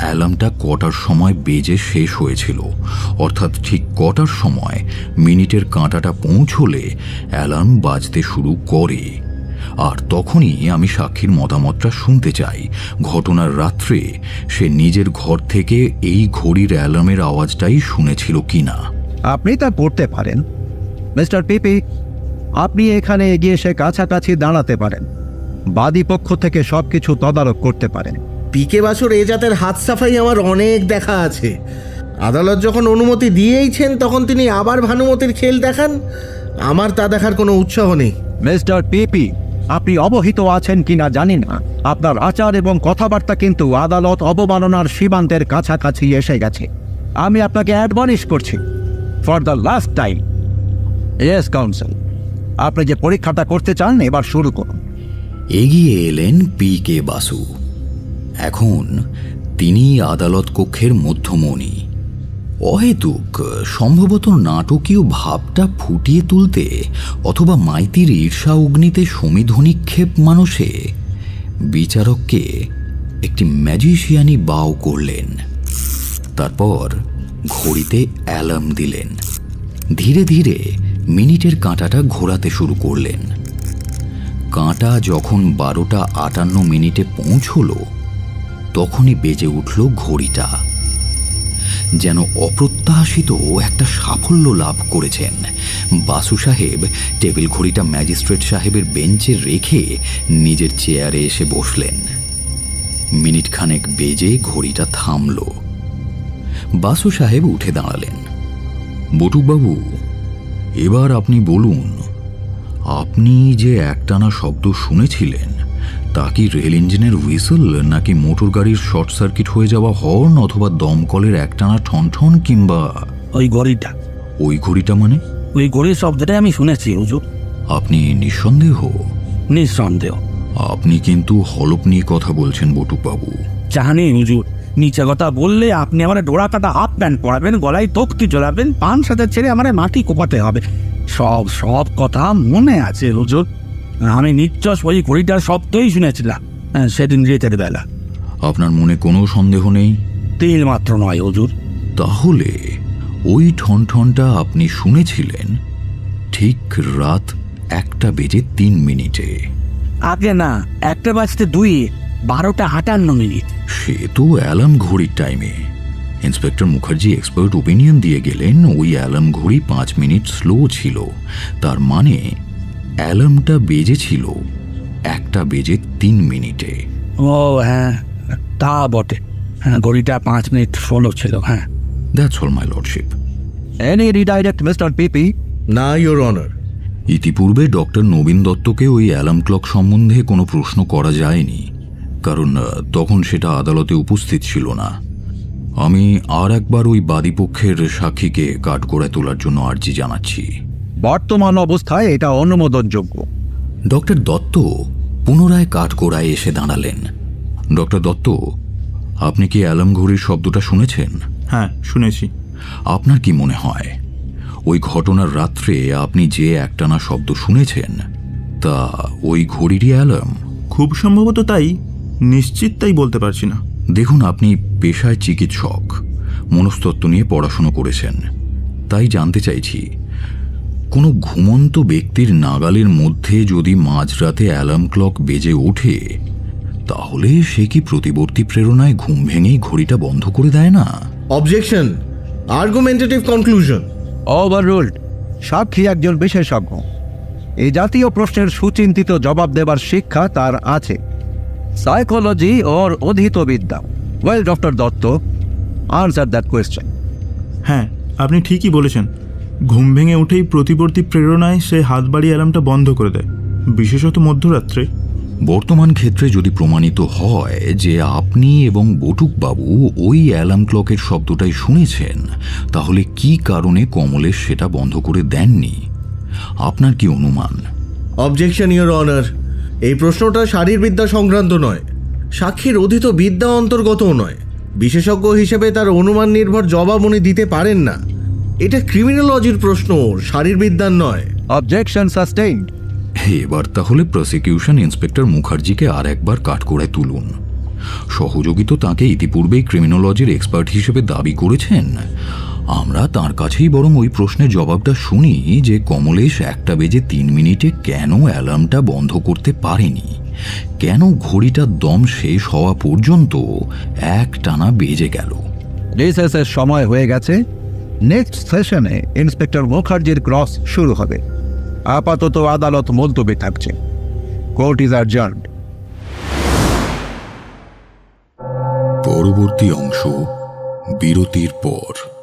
অ্যালার্মটা কটার সময় বেজে শেষ হয়েছিল। অর্থাৎ ঠিক কটার সময় মিনিটের কাঁটাটা পৌঁছলে অ্যালার্ম বাজতে শুরু করে। আর তখনই আমি সাক্ষীর মতামতটা শুনতে চাই, ঘটনার রাত্রে সে নিজের ঘর থেকে এই ঘড়ির অ্যালার্মের আওয়াজটাই শুনেছিল কিনা। আপনি তা করতে পারেন। মিস্টার পিপি, আপনি এখানে এগিয়ে এসে কাছাকাছি দাঁড়াতে পারেন। বাদী পক্ষ থেকে সবকিছু তদারক করতে পারেন। পিকে বাসুর এ জাতের হাত সাফাই আমার অনেক দেখা আছে। আদালত যখন অনুমতি দিয়েইছেন তখন তিনি আবার ভানুমতির খেল দেখান, আমার তা দেখার কোনো উৎসাহ নেই। মিস্টার পিপি, আপনি অবহিত আছেন কিনা জানি না, আপনার আচার এবং কথাবার্তা কিন্তু আদালত অবমাননার সীমান্তের কাছাকাছি এসে গেছে। আমি আপনাকে অ্যাডভানিশ করছি, for the last time. Yes council, আপনি যে পরীক্ষাটা করতে চান এবার শুরু করুন। এগিয়ে এলেন পি.কে. বাসু। এখন তিনি আদালত কক্ষের মধ্যমণি। অহেতুক, সম্ভবত নাটকীয় ভাবটা ফুটিয়ে তুলতে অথবা মাইতির ঈর্ষা অগ্নিতে সমিধনিক্ষেপ মানুষে বিচারককে একটি ম্যাজিশিয়ানি বাও করলেন। তারপর ঘড়িতে অ্যালার্ম দিলেন। ধীরে ধীরে মিনিটের কাঁটাটা ঘোরাতে শুরু করলেন। কাঁটা যখন 12:58 পৌঁছল তখনই বেজে উঠল ঘড়িটা। যেন অপ্রত্যাশিত একটা সাফল্য লাভ করেছেন বাসু সাহেব। টেবিল ঘড়িটা ম্যাজিস্ট্রেট সাহেবের বেঞ্চে রেখে নিজের চেয়ারে এসে বসলেন। মিনিট খানেক বেজে ঘড়িটা থামল। বাসু সাহেব উঠে দাঁড়ালেন। বটুকবাবু, এবার আপনি বলুন, আপনি যে একটানা শব্দ শুনেছিলেন তা কি রেল ইঞ্জিনের হুইসল, নাকি মোটর গাড়ির শর্ট সার্কিট হয়ে যাওয়া হর্ন, অথবা দমকলের একটানা ঠনঠন, কিংবা ওই ঘড়িটা? ওই ঘড়িটা মানে? ওই ঘড়ির শব্দটাই আমি শুনেছি হুজুর। আপনি নিঃসন্দেহ? নিঃসন্দেহ। আপনি কিন্তু হলপ নিয়ে কথা বলছেন বটুকবাবু। জানি হুজুর, নিচে কথা বললে আপনি আমার ডোরা কাটা হাফ প্যান্ট পরাবেন, গলায় তক্তি জ্বলাবেন, পান সাথে ছেড়ে আমার মাটি কোপাতে হবে। সব কথা মনে আছে হুজুর। আমি নিশ্চয় ওই ঘড়িটার শব্দই শুনেছিলাম সেদিন রাতের বেলা। আপনার মনে কোনো সন্দেহ নেই? তিল মাত্র নয় হুজুর। তাহলে ওই ঠনঠনটা আপনি শুনেছিলেন ঠিক রাত 1:03। আগে না, 1:02, 12:58। সে তো অ্যালার্ম ঘড়ির টাইমে। ইন্সপেক্টর মুখার্জি এক্সপার্ট ওপিনিয়ন দিয়ে গেলেন ওই অ্যালার্ম ঘড়ি 5 মিনিট স্লো ছিল। তার মানে অ্যালার্মটা বেজেছিল 1:03। ও হ্যাঁ, তা বটে। হ্যাঁ, ঘড়িটা 5 মিনিট স্লো ছিল। হ্যাঁ, that's all my lordship. Any redirect mister PP? না, ইওর অনার। ইতিপূর্বে ডক্টর নবীন দত্তকে ওই অ্যালার্ম ক্লক সম্বন্ধে কোনো প্রশ্ন করা যায়নি, কারণ তখন সেটা আদালতে উপস্থিত ছিল না। আমি আর একবার ওই বাদীপক্ষের সাক্ষীকে কাঠগড়ায় তোলার জন্য আর্জি জানাচ্ছি। বর্তমান অবস্থায় এটা অনুমোদনযোগ্য। ডক্টর দত্ত পুনরায় কাঠগড়ায় এসে দাঁড়ালেন। ডক্টর দত্ত, আপনি কি অ্যালার্ম ঘড়ির শব্দটা শুনেছেন? হ্যাঁ, শুনেছি। আপনার কি মনে হয় ওই ঘটনার রাত্রে আপনি যে একটানা শব্দ শুনেছেন তা ওই ঘড়িরই অ্যালার্ম? খুব সম্ভবত তাই, নিশ্চিত তাই বলতে পারছি না। দেখুন, আপনি পেশায় চিকিৎসক, মনস্তত্ত্ব নিয়ে পড়াশুনো করেছেন, তাই জানতে চাইছি, কোনো ঘুমন্ত ব্যক্তির নাগালের মধ্যে যদি মাঝরাতে অ্যালার্ম ক্লক বেজে ওঠে তাহলে সে কি প্রতিবর্তী প্রেরণায় ঘুম ভেঙেই ঘড়িটা বন্ধ করে দেয় না? Objection, argumentative conclusion. ওভাররুলড। সাক্ষী একজন বিশেষজ্ঞ, এই জাতীয় প্রশ্নের সুচিন্তিত জবাব দেবার শিক্ষা তার আছে। সাইকোলজি ওর অধীত বিদ্যা। Well doctor Dutta, answer that question. হ্যাঁ, আপনি ঠিকই বলেছেন। ঘুম ভেঙে উঠেই প্রতিবর্তী প্রেরণায় সে হাত বাড়িয়ে অ্যালার্মটা বন্ধ করে দেয়, বিশেষত মধ্যরাত্রে। বর্তমান ক্ষেত্রে যদি প্রমাণিত হয় যে আপনি এবং বটুকবাবু ওই অ্যালার্ম ক্লকের শব্দটাই শুনেছেন, তাহলে কি কারণে কমলেশ সেটা বন্ধ করে দেননি? আপনার কি অনুমান? Objection your honour. এই প্রশ্নটা শারীরবিদ্যা সংক্রান্ত নয়, সাক্ষীর অধীত বিদ্যা অন্তর্গতও নয়। বিশেষজ্ঞ হিসেবে তার অনুমান নির্ভর জবাব উনি দিতে পারেন না। এটা ক্রিমিনোলজির প্রশ্ন, শারীরবিদ্যার নয়। Objection sustained. এবার তাহলে প্রসিকিউশন ইন্সপেক্টর মুখার্জিকে আর একবার কাঠগড়ায় তুলুন। সহযোগী তো তাঁকে ইতিপূর্বেই ক্রিমিনোলজির এক্সপার্ট হিসেবে দাবি করেছেন। আমরা তার কাছেই বরং ওই প্রশ্নের জবাবটা শুনি যে কমলেশ 1:03 কেন অ্যালার্মটা বন্ধ করতে পারেনি, কেন ঘড়িটা দম শেষ হওয়া পর্যন্ত একটানা বেজে গেল। রিসেসের সময় হয়ে গেছে। নেক্সট সেশনে ইন্সপেক্টর মুখার্জির ক্রস শুরু হবে। আপাতত আদালত মুলতবি থাকছে। Court is adjourned. পরবর্তী অংশ বিরতির পর।